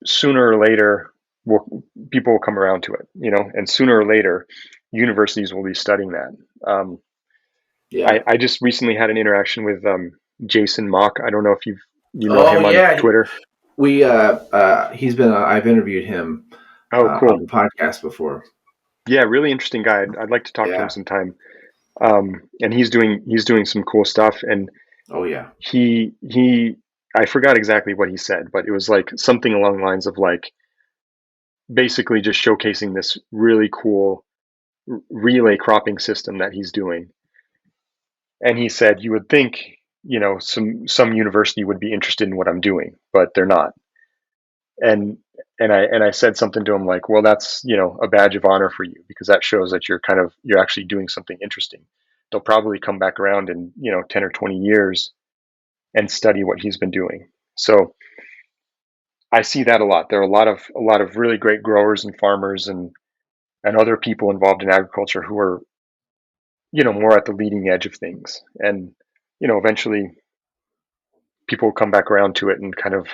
sooner or later people will come around to it, and sooner or later universities will be studying that. Yeah. I just recently had an interaction with Jason Mock. I don't know if you know Oh him on yeah. Twitter. He's been. I've interviewed him Oh, on cool. the podcast before. Yeah, really interesting guy. I'd like to talk to him Yeah. sometime. And he's doing some cool stuff. And Oh yeah. he I forgot exactly what he said, but it was like something along the lines of like basically just showcasing this really cool relay cropping system that he's doing. And he said you would think some university would be interested in what I'm doing, but they're not. And and I said something to him like, well, that's a badge of honor for you because that shows that you're actually doing something interesting. They'll probably come back around in 10 or 20 years and study what he's been doing. So I see that a lot. There are a lot of really great growers and farmers and other people involved in agriculture who are more at the leading edge of things, and eventually people will come back around to it and kind of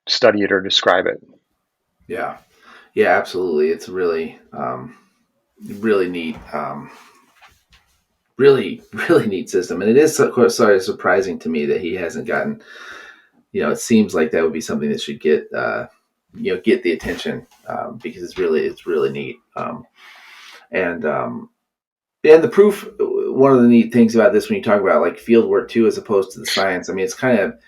study it or describe it. Yeah. Yeah. Absolutely. It's really neat. Really, really neat system, and it is sort of surprising to me that he hasn't gotten. It seems like that would be something that should get the attention because it's really neat. And and the proof. One of the neat things about this, when you talk about like field work too, as opposed to the science, I mean, it's kind of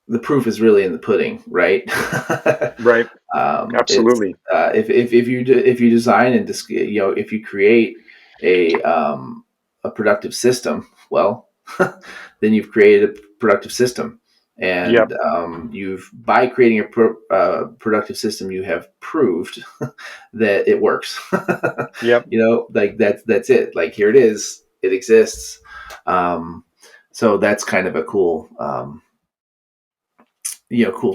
the proof is really in the pudding, right? Right. It's Absolutely. if you design and if you create a a productive system, well, then you've created a productive system, Yep. and you've by creating a productive system, you have proved that it works. Yep. Like that's it. Like here it is, it exists. Um, so that's kind of a cool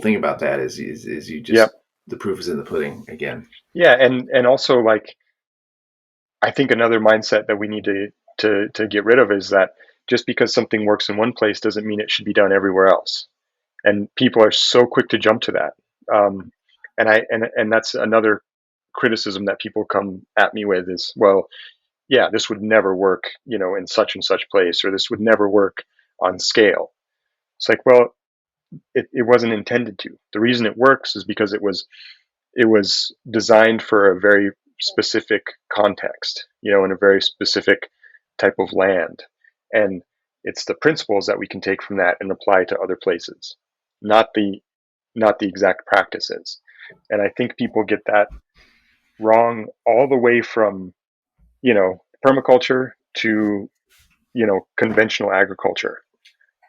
thing about that is you Yep. just the proof is in the pudding again. Yeah, and also like I think another mindset that we need to get rid of is that just because something works in one place doesn't mean it should be done everywhere else. And people are so quick to jump to that. And that's another criticism that people come at me with is, well, yeah, this would never work, in such and such place, or this would never work on scale. It's like, well, it wasn't intended to. The reason it works is because it was designed for a very specific context, in a very specific type of land. And it's the principles that we can take from that and apply to other places, not the exact practices. And I think people get that wrong all the way from, permaculture to, conventional agriculture.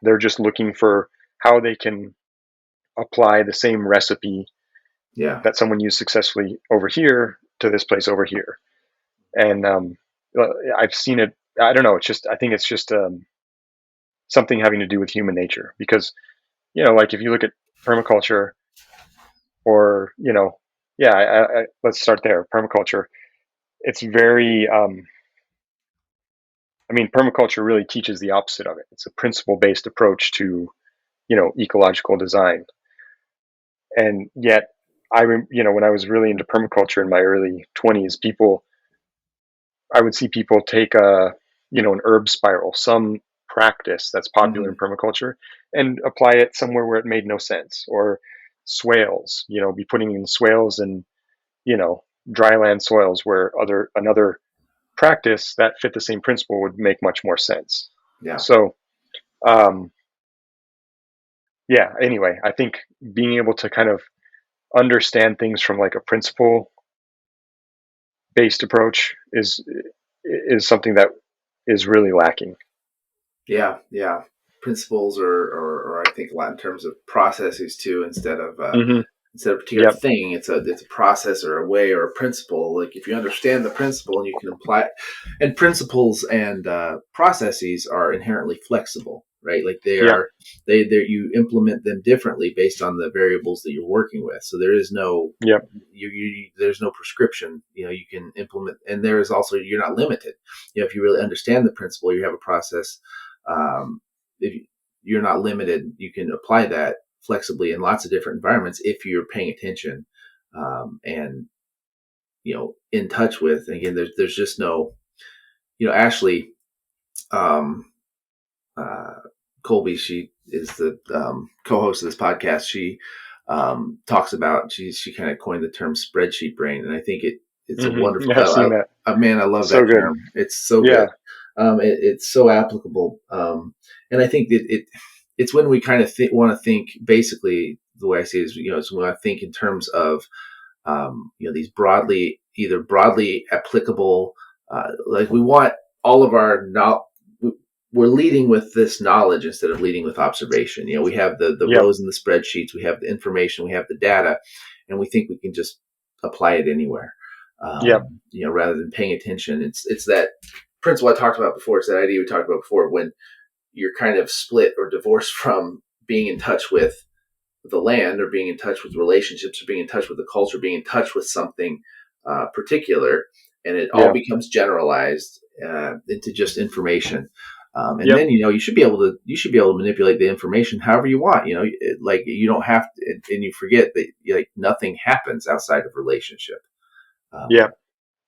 They're just looking for how they can apply the same recipe Yeah, that someone used successfully over here to this place over here. And I've seen it. I don't know. I think it's just something having to do with human nature because, like if you look at permaculture or, yeah, let's start there. Permaculture. It's very, I mean, permaculture really teaches the opposite of it. It's a principle based approach to, ecological design. And yet, when I was really into permaculture in my early 20s, I would see people take an herb spiral, some practice that's popular in hmm permaculture, and apply it somewhere where it made no sense. Or swales, be putting in swales and, you know, dryland soils where another practice that fit the same principle would make much more sense. yeah, So, um, yeah, anyway, I think being able to kind of understand things from like a principle based approach is something that is really lacking. Yeah, yeah. Principles, or I think a lot in terms of processes too, Hmm. instead of a particular Yep. thing. It's a process or a way or a principle. Like if you understand the principle and you can apply, and principles and processes are inherently flexible, right? Like Yep. they you implement them differently based on the variables that you're working with. So there is no Yep. there's no prescription. You can implement, and there is also, you're not limited. If you really understand the principle, you have a process. If you're not limited, you can apply that flexibly in lots of different environments if you're paying attention, and in touch with. And again, there's just no, Ashley, um, uh, Colby, she is the co-host of this podcast. She talks about, she kind of coined the term spreadsheet brain, and I think it's a Hmm. wonderful. Yeah, I've seen that. Man, I love So that good. term. It's so Yeah. good. It's so applicable, and I think that it's when we kind of want to think. Basically, the way I see it is, it's when I think in terms of these either broadly applicable, like we want all of our we're leading with this knowledge instead of leading with observation. We have the Yep. rows in the spreadsheets, we have the information, we have the data, and we think we can just apply it anywhere. Yep. Rather than paying attention. It's that principle I talked about before. It's that idea we talked about before, when you're kind of split or divorced from being in touch with the land, or being in touch with relationships, or being in touch with the culture, being in touch with something particular, and it all Yeah. becomes generalized into just information. And Yep. then you should be able to manipulate the information however you want. Like you don't have to, and you forget that like nothing happens outside of relationship. Yeah. Um,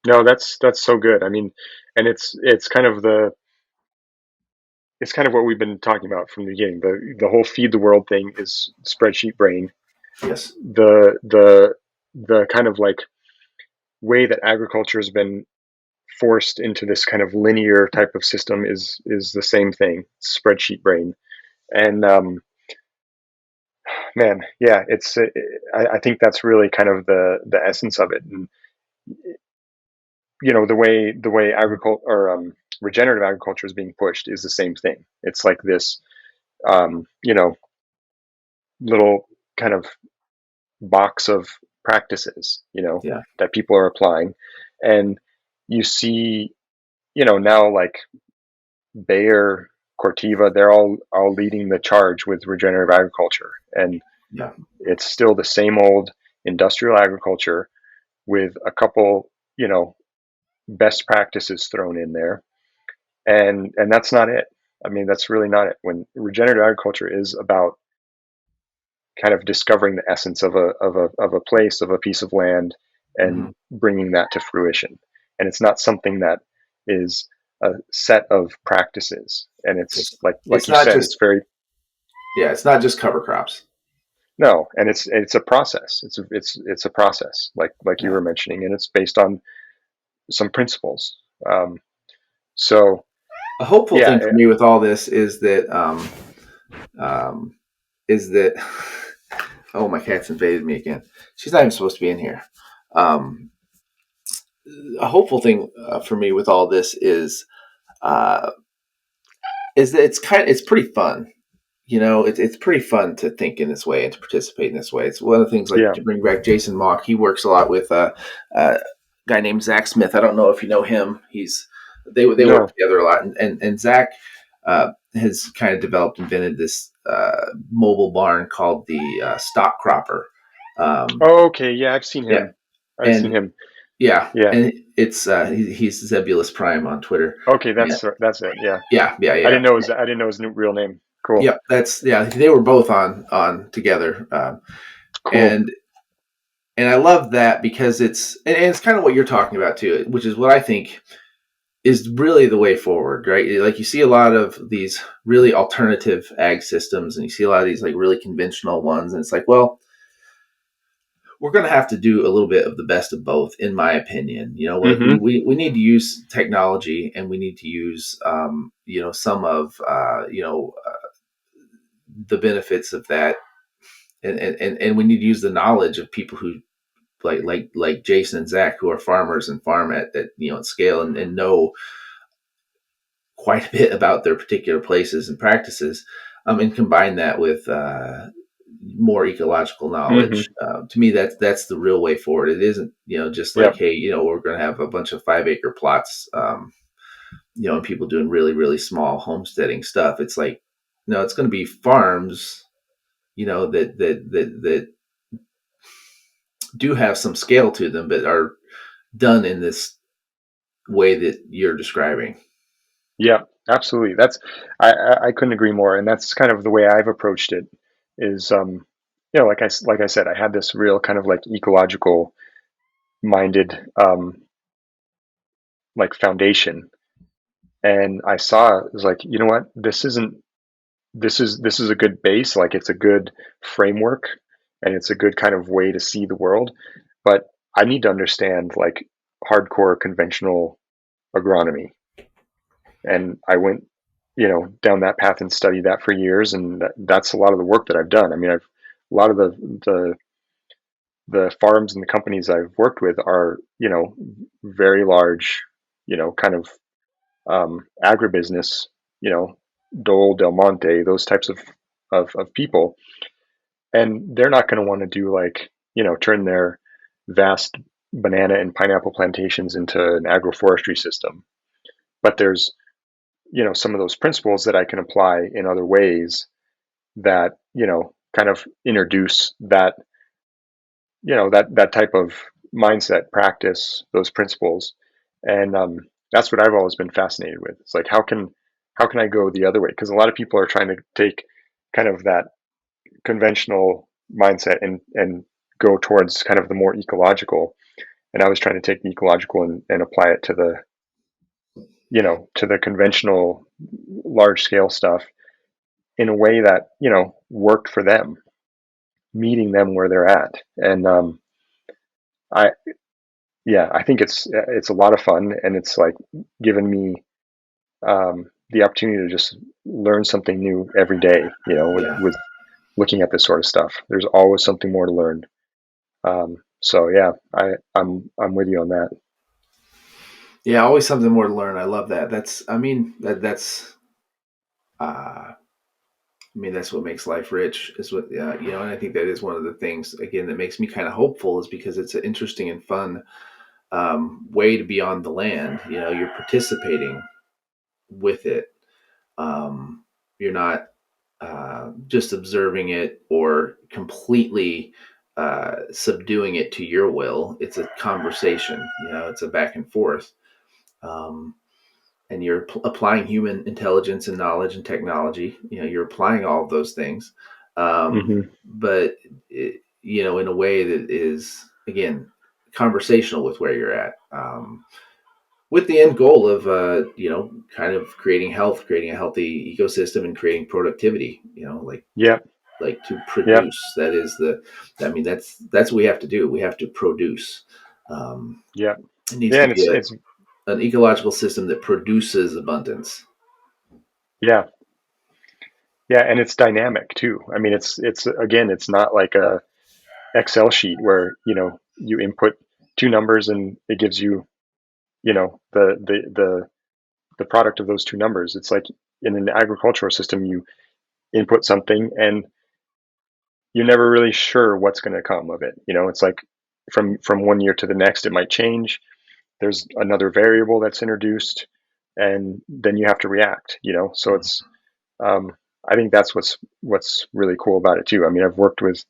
No, that's so good. I mean, and it's kind of what we've been talking about from the beginning. The whole feed the world thing is spreadsheet brain. yes, The kind of like way that agriculture has been forced into this kind of linear type of system is the same thing, spreadsheet brain. And man, yeah, I think that's really kind of the essence of it. And the way agriculture or regenerative agriculture is being pushed is the same thing. It's like this, um, you know, little kind of box of practices, yeah, that people are applying, and you see, now like Bayer, Corteva, they're all leading the charge with regenerative agriculture, and yeah, it's still the same old industrial agriculture with a couple, best practices thrown in there, and that's not it. I mean, that's really not it. When regenerative agriculture is about kind of discovering the essence of a place, of a piece of land, hmm and bringing that to fruition. And it's not something that is a set of practices. And it's it's like it's you not said, just, it's very yeah, it's not just cover crops. no, and it's a process. It's a process, like you Yeah. were mentioning, and it's based on some principles. Um, so A hopeful yeah, thing for me with all this um, is that oh, my cat's invaded me again. She's not even supposed to be in here. Um, a hopeful thing for me with all this uh, is that it's pretty fun. It's pretty fun to think in this way and to participate in this way. It's one of the things, like yeah, to bring back Jason Mock. He works a lot with a guy named Zach Smith. I don't know if you know him. They work no, together a lot, and Zach has kind of invented this mobile barn called the stock cropper. oh, okay, yeah, I've seen Yeah, him. I've seen and him. yeah, Yeah, and he's Zebulus Prime on Twitter. okay, Yeah, that's it. Yeah, I yeah. didn't know I didn't know his real name. Cool, Yep, they were both on together, cool. and I love that because and it's kind of what you're talking about too, which is what I think is really the way forward, right? Like you see a lot of these really alternative ag systems, and you see a lot of these like really conventional ones, and it's like, well, we're going to have to do a little bit of the best of both, in my opinion. Like Hmm. we need to use technology, and we need to use some of the benefits of that, and we need to use the knowledge of people who like Jason and Zach, who are farmers and farm at at scale, and know quite a bit about their particular places and practices, and combine that with more ecological Hmm. knowledge. To me, that's the real way forward. It isn't just like, Yep. hey, we're going to have a bunch of 5 acre plots, and people doing really really small homesteading stuff. It's like, no, it's going to be farms, that do have some scale to them, but are done in this way that you're describing. Yeah, absolutely. I couldn't agree more, and that's kind of the way I've approached it. Is like I said, I had this real kind of like ecological minded like foundation, and I saw it was like, you know what, this is a good base, like it's a good framework, and it's a good kind of way to see the world, but I need to understand like hardcore conventional agronomy. And I went, down that path and studied that for years, and that's a lot of the work that I've done. I mean, I've a lot of the farms and the companies I've worked with are, very large, kind of agribusiness, you know, Dole, Del Monte, those types of people, and they're not going to want to do like, turn their vast banana and pineapple plantations into an agroforestry system. But there's, some of those principles that I can apply in other ways that, kind of introduce that, that type of mindset, practice, those principles. And that's what I've always been fascinated with. It's like, how can I go the other way? Because a lot of people are trying to take kind of that conventional mindset and go towards kind of the more ecological. And I was trying to take the ecological and apply it to the conventional large scale stuff in a way that, worked for them, meeting them where they're at. And I yeah, I think it's a lot of fun, and it's like given me the opportunity to just learn something new every day. Yeah. With looking at this sort of stuff, there's always something more to learn. So yeah, I'm with you on that. Yeah, always something more to learn. I love that. I mean, that's what makes life rich. Is what, and I think that is one of the things again that makes me kind of hopeful, is because it's an interesting and fun way to be on the land. You're participating with it. Um, you're not just observing it or completely subduing it to your will. It's a conversation. It's a back and forth. Um, and you're applying human intelligence and knowledge and technology. You're applying all of those things, Hmm. but in a way that is, again, conversational with where you're at, with the end goal of kind of creating health, creating a healthy ecosystem, and creating productivity. Yeah, Like to yeah, produce. That is the. I mean, that's what we have to do. We have to produce. Um, yeah, it needs yeah, to and be it's an ecological system that produces abundance. yeah, yeah, and it's dynamic too. I mean, it's again, it's not like a Excel sheet where you input two numbers and it gives you the product of those two numbers. It's like in an agricultural system, you input something and you're never really sure what's going to come of it. It's like from one year to the next, it might change. There's another variable that's introduced, and then you have to react. So it's um, I think that's what's really cool about it too. I mean, I've worked with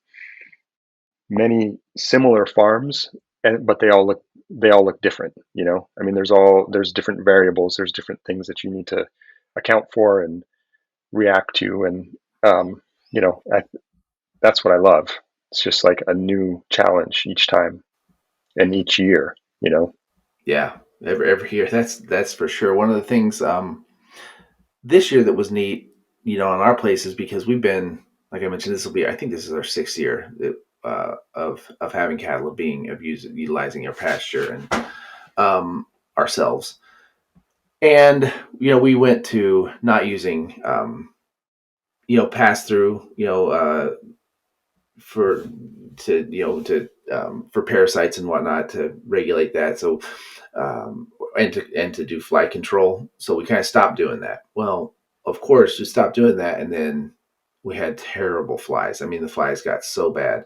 many similar farms, and but they all look different. I mean, there's different variables, there's different things that you need to account for and react to, and um, that's what I love. It's just like a new challenge each time and each year. Yeah, every year. That's for sure. One of the things this year that was neat, on our place, is because we've been, like I mentioned, I think this is our 6th year of having cattle, of utilizing our pasture and ourselves. And we went to not using pass through, for to for parasites and whatnot to regulate that. So and to do fly control. So we kind of stopped doing that. Well, of course, we stopped doing that, and then we had terrible flies. I mean, the flies got so bad.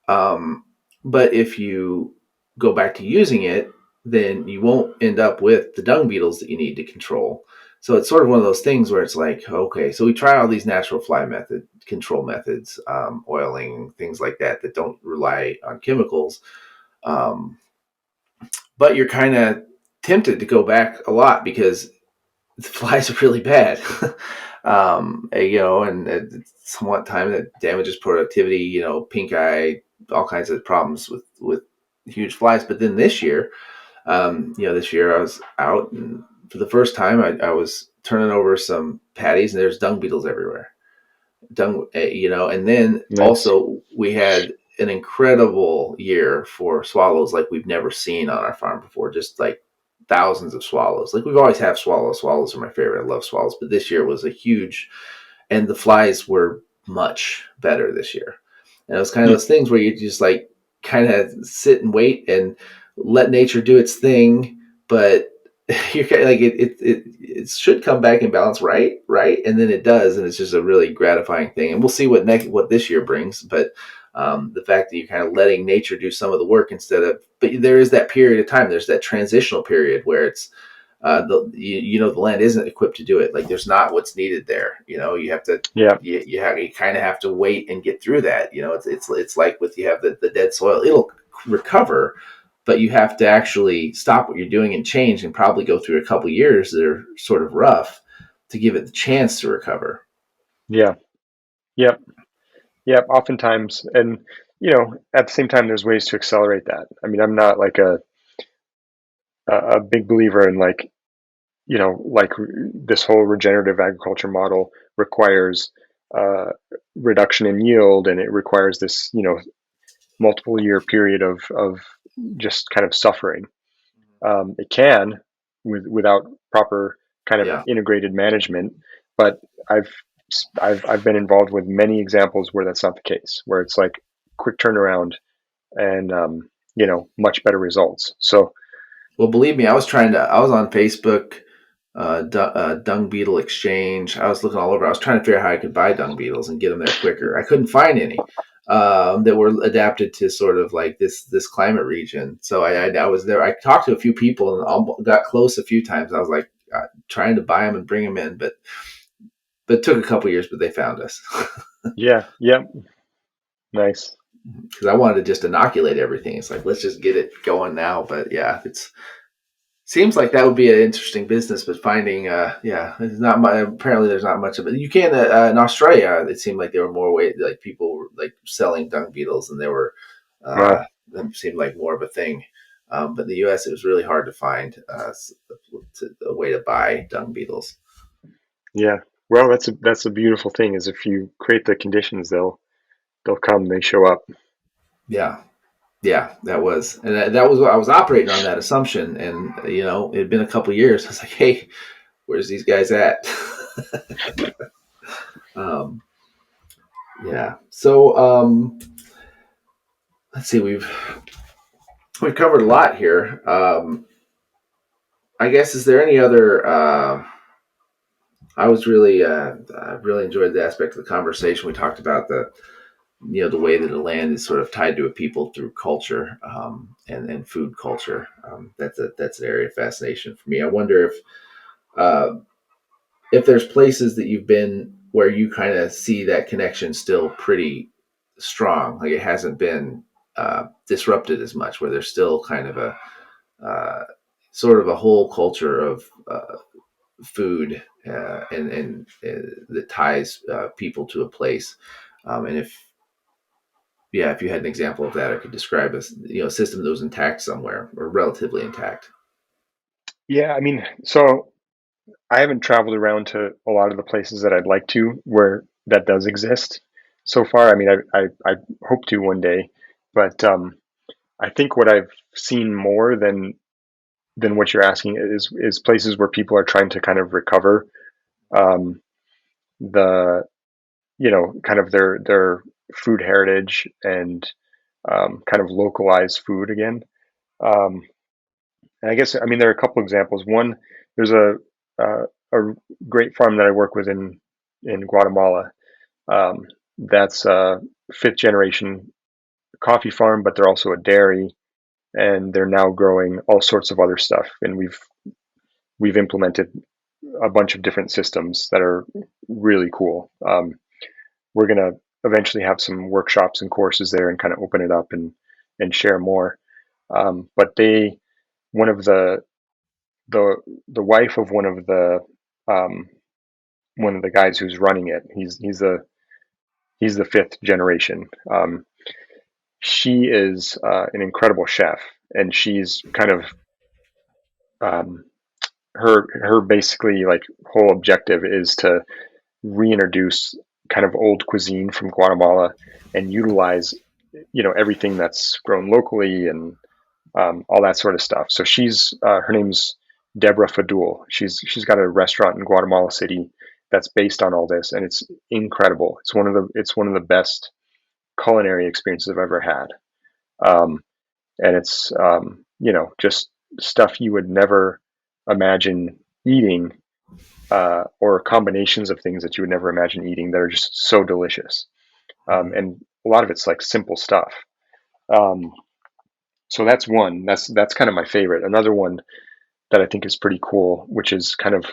Um, but if you go back to using it, then you won't end up with the dung beetles that you need to control. So it's sort of one of those things where it's like, okay, so we try all these natural fly method control methods, oiling, things like that, that don't rely on chemicals. Um, but you're kind of tempted to go back a lot because the flies are really bad. And somewhat time that damages productivity, pink eye, all kinds of problems with huge flies. But then this year I was out, and for the first time I was turning over some patties, and there's dung beetles everywhere. And then Nice. also we had an incredible year for swallows like we've never seen on our farm before. Just like thousands of swallows. Like we've always had swallows. Swallows are my favorite. I love swallows, but this year was a huge, and the flies were much better this year. And it was kind of Hmm. those things where you just like kind of sit and wait and let nature do its thing, but you're kind of like it should come back in balance, right, and then it does, and it's just a really gratifying thing. And we'll see what this year brings, but the fact that you're kind of letting nature do some of the work instead of, but there is that period of time. There's that transitional period where it's the land isn't equipped to do it. Like there's not what's needed there. You have to Yeah. you kind of have to wait and get through that. It's like with you have the dead soil. It'll recover, but you have to actually stop what you're doing and change, and probably go through a couple years that are sort of rough to give it the chance to recover. Yeah. Yep. Yep. Oftentimes, and at the same time, there's ways to accelerate that. I mean, I'm not like a big believer in like this whole regenerative agriculture model requires uh, reduction in yield, and it requires this multiple year period of just kind of suffering. It can without proper kind of Yeah. integrated management, but I've I've been involved with many examples where that's not the case, where it's like quick turnaround and much better results. So Well, believe me, I was on Facebook, dung beetle exchange. I was looking all over. I was trying to figure out how I could buy dung beetles and get them there quicker. I couldn't find any that were adapted to sort of like this climate region. So I was there. I talked to a few people and got close a few times. I was like trying to buy them and bring them in, but it took a couple years. But they found us yeah, yep, nice. because I wanted to just inoculate everything. It's like let's just get it going now. But yeah, it's seems like that would be an interesting business, but finding, there's not much. Apparently, there's not much of it. You can in Australia. It seemed like there were more like people were like selling dung beetles, and there were Wow. that seemed like more of a thing. But in the U.S., it was really hard to find a way to buy dung beetles. Yeah. Well, that's a beautiful thing is if you create the conditions, they'll come, they show up. Yeah, yeah, that was what I was operating on, that assumption, and it had been a couple years. I was like, hey, where's these guys at? um, yeah. So let's see. We've covered a lot here. I guess, is there any other? I really enjoyed the aspect of the conversation. We talked about the way that the land is sort of tied to a people through culture, and food culture. That's an area of fascination for me. I wonder uh, if there's places that you've been where you kind of see that connection still pretty strong, like it hasn't been disrupted as much, where there's still kind of a uh, sort of a whole culture of food, and that ties people to a place. And if you had an example of that, or could describe a system that was intact somewhere or relatively intact. Yeah, I mean, so I haven't traveled around to a lot of the places that I'd like to where that does exist so far. I mean, I hope to one day, but I think what I've seen more than what you're asking is places where people are trying to kind of recover um, the kind of their food heritage and kind of localized food again. Um, and I guess, I mean, there are a couple examples. One, there's uh, a great farm that I work with in Guatemala. Um, that's a fifth generation coffee farm, but they're also a dairy, and they're now growing all sorts of other stuff. And we've implemented a bunch of different systems that are really cool. We're gonna eventually have some workshops and courses there and kind of open it up and share more. But they one of the the wife of um, one of the guys who's running it. He's the fifth generation. She is an incredible chef, and she's kind of um, her basically like whole objective is to reintroduce kind of old cuisine from Guatemala and utilize everything that's grown locally and all that sort of stuff. So she's her name's Deborah Fadul. She's got a restaurant in Guatemala City that's based on all this, and it's incredible. It's one of the best culinary experiences I've ever had. And it's just stuff you would never imagine eating, or combinations of things that you would never imagine eating that are just so delicious. And a lot of it's like simple stuff. Um, so that's one. That's kind of my favorite. Another one that I think is pretty cool, which is kind of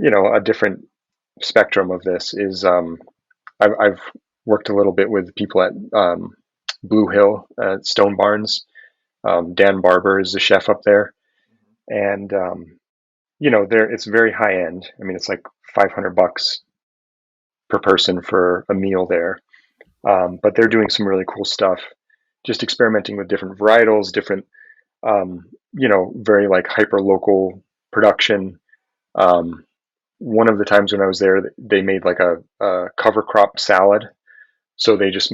a different spectrum of this, is I've worked a little bit with people at Blue Hill at Stone Barns. Dan Barber is the chef up there, and there it's very high end. I mean, it's like $500 per person for a meal there. But they're doing some really cool stuff, just experimenting with different varietals, different very like hyper local production. Um, One of the times when I was there, they made like a cover crop salad. So they just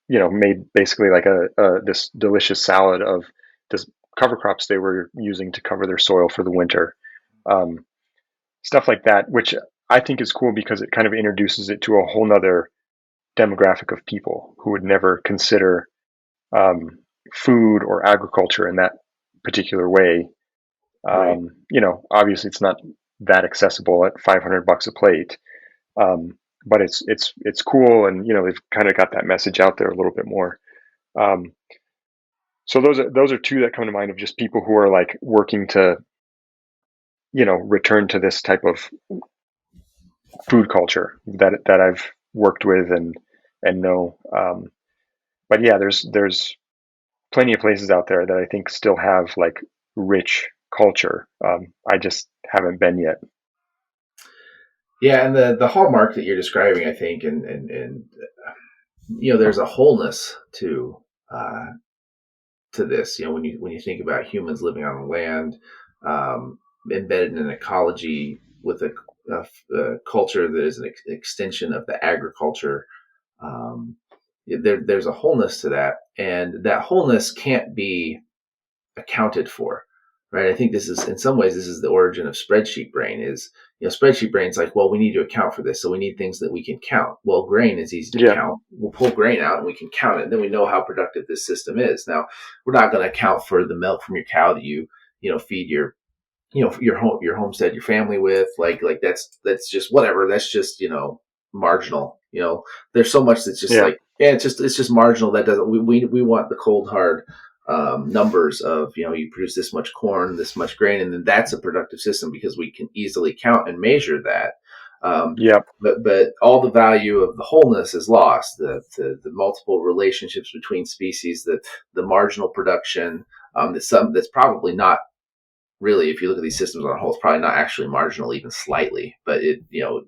made basically like a this delicious salad of this cover crops they were using to cover their soil for the winter. Um, Stuff like that, which I think is cool because it kind of introduces it to a whole nother demographic of people who would never consider um, food or agriculture in that particular way. Right. Obviously it's not that accessible at $500 a plate, but it's cool, and they've kind of got that message out there a little bit more. Um, so those are two that come to mind of just people who are like working to return to this type of food culture that I've worked with and know. But yeah, there's plenty of places out there that I think still have like rich culture. I just haven't been yet. Yeah, and the hallmark that you're describing, I think, and there's a wholeness uh, to this. When you think about humans living on the land, embedded in an ecology with a culture that is an extension of the agriculture. Um, there's a wholeness to that, and that wholeness can't be accounted for, right? I think this is, in some ways, this is the origin of spreadsheet brain. Is spreadsheet brain's like, well, we need to account for this, so we need things that we can count. Well, grain is easy to Yeah, count. We'll pull grain out and we can count it, and then we know how productive this system is. Now, we're not going to account for the milk from your cow that you feed your homestead, your family with. Like that's just whatever. That's just marginal. There's so much that's just yeah, like, yeah, it's just marginal. That doesn't, we want the cold hard numbers of, you produce this much corn, this much grain, and then that's a productive system because we can easily count and measure that. Um, yeah, but all the value of the wholeness is lost. The multiple relationships between species, the marginal production, that's probably not really, if you look at these systems on a whole, it's probably not actually marginal even slightly, but it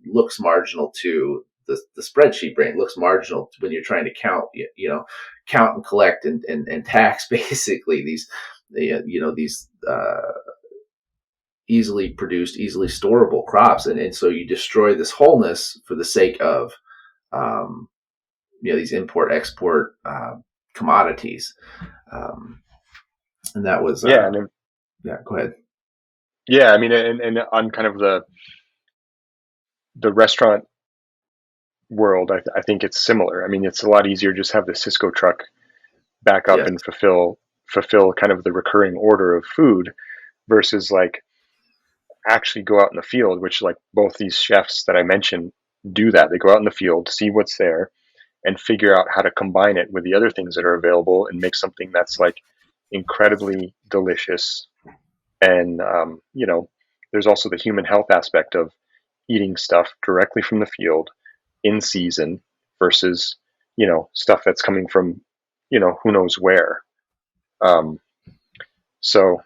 looks marginal to the spreadsheet brain. It looks marginal when you're trying to count and collect and tax basically these easily produced, easily storable crops, and so you destroy this wholeness for the sake of um, these import export commodities. um, and that was yeah, and yeah, go ahead. yeah. I mean, and on kind of the restaurant world, I think it's similar. I mean, it's a lot easier to just have the Cisco truck back up Yes. and fulfill kind of the recurring order of food versus like actually go out in the field, which like both these chefs that I mentioned do that. They go out in the field, see what's there, and figure out how to combine it with the other things that are available and make something that's like incredibly delicious. And there's also the human health aspect of eating stuff directly from the field in season versus stuff that's coming from who knows where. Um, so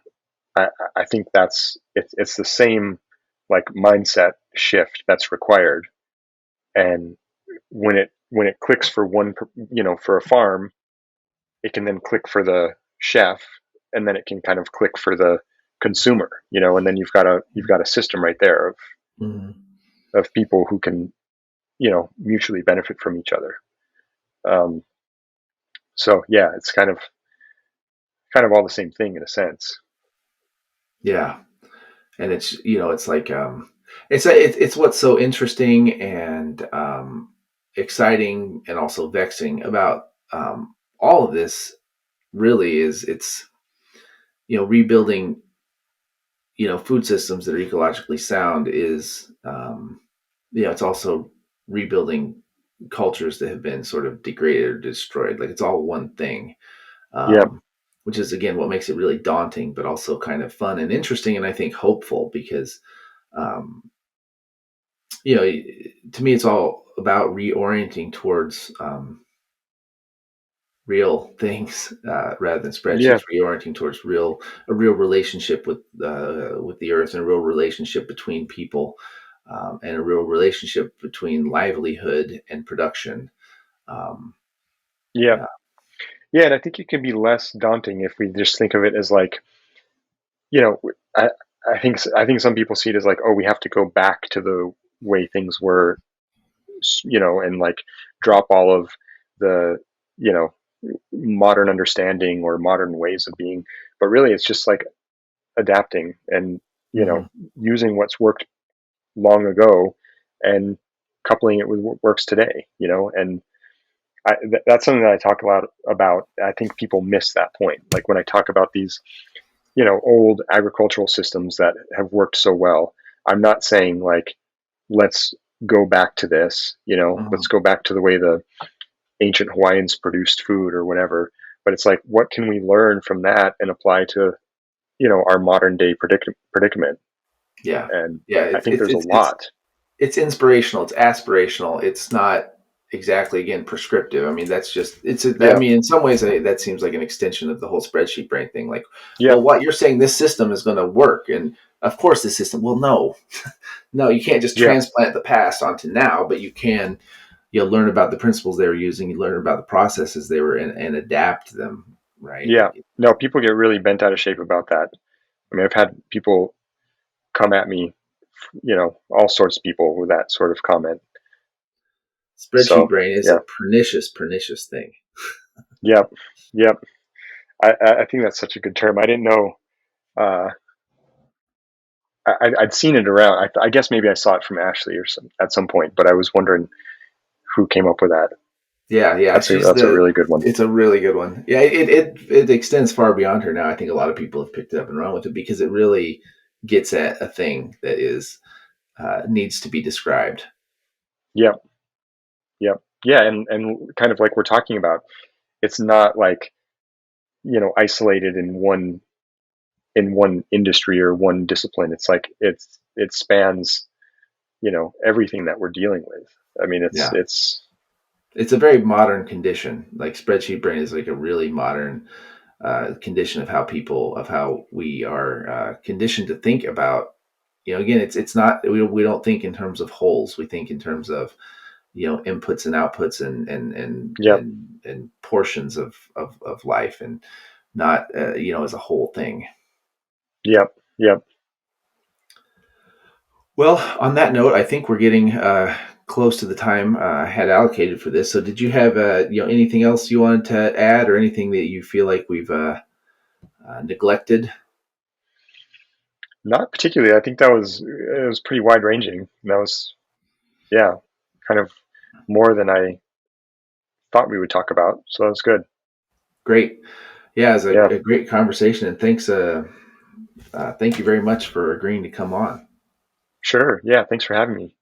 I, I think it's the same like mindset shift that's required. And when it clicks for one, for a farm, it can then click for the chef, and then it can kind of click for the consumer, and then you've got a system right there Mhm. of people who can mutually benefit from each other. Um, so yeah, it's kind of all the same thing in a sense. Yeah. And it's like it's what's so interesting and exciting and also vexing about all of this really is it's rebuilding food systems that are ecologically sound is it's also rebuilding cultures that have been sort of degraded or destroyed. Like it's all one thing, Yeah, um, which is again what makes it really daunting, but also kind of fun and interesting, and I think hopeful because um, to me, it's all about reorienting towards real things rather than yeah, spreadsheets. Reorienting towards a real relationship with the earth, and a real relationship between people, and a real relationship between livelihood and production. Um, yeah, yeah. yeah. And I think it can be less daunting if we just think of it as like, you know, I I think some people see it as like, oh, we have to go back to the way things were, and like drop all of the, you know, modern understanding or modern ways of being. But really, it's just like adapting and you know Hmm. using what's worked long ago and coupling it with what works today. And that's something that I talk a lot about. I think people miss that point. Like when I talk about these, old agricultural systems that have worked so well, I'm not saying like, let's go back to this, let's Hmm. go back to the way the ancient Hawaiians produced food or whatever. But it's like, what can we learn from that and apply to, our modern day predicament? Yeah, And yeah. I think there's a lot. It's inspirational, it's aspirational, it's not exactly again prescriptive. I mean that's just I Yeah. mean in some ways that seems like an extension of the whole spreadsheet brain thing, like Yeah. well what you're saying this system is going to work, and of course this system, well no, no, you can't just Yeah. transplant the past onto now, but you can learn about the principles they were using, you learn about the processes they were in and adapt them, right? Yeah. No, people get really bent out of shape about that. I mean, I've had people come at me, all sorts of people with that sort of comment. Spreadsheet So, brain is a yeah. pernicious thing. Yep. Yep. I think that's such a good term. I didn't know. Uh, I'd seen it around. I guess maybe I saw it from Ashley at some point, but I was wondering who came up with that. Yeah, yeah, That's a really good one. it's a really good one. Yeah, it extends far beyond her now. I think a lot of people have picked it up and run with it because it really gets at a thing that is needs to be described. Yep. Yep. Yeah, and kind of like we're talking about, it's not like, isolated in one industry or one discipline. It's like it spans, everything that we're dealing with. I mean, Yeah, it's it's a very modern condition. Like spreadsheet brain is like a really modern condition of how we are conditioned to think about. Again, it's not we don't think in terms of wholes. We think in terms of inputs and outputs yep, and portions of life, and not as a whole thing. yep, yep. Well, on that note, I think we're getting close to the time I had allocated for this. So did you have anything else you wanted to add, or anything that you feel like we've neglected? Not particularly. I think it was pretty wide ranging. That was, yeah, kind of more than I thought we would talk about. So that was good. Great. Yeah, it's Yeah, a great conversation, and thank you very much for agreeing to come on. sure. Yeah, thanks for having me.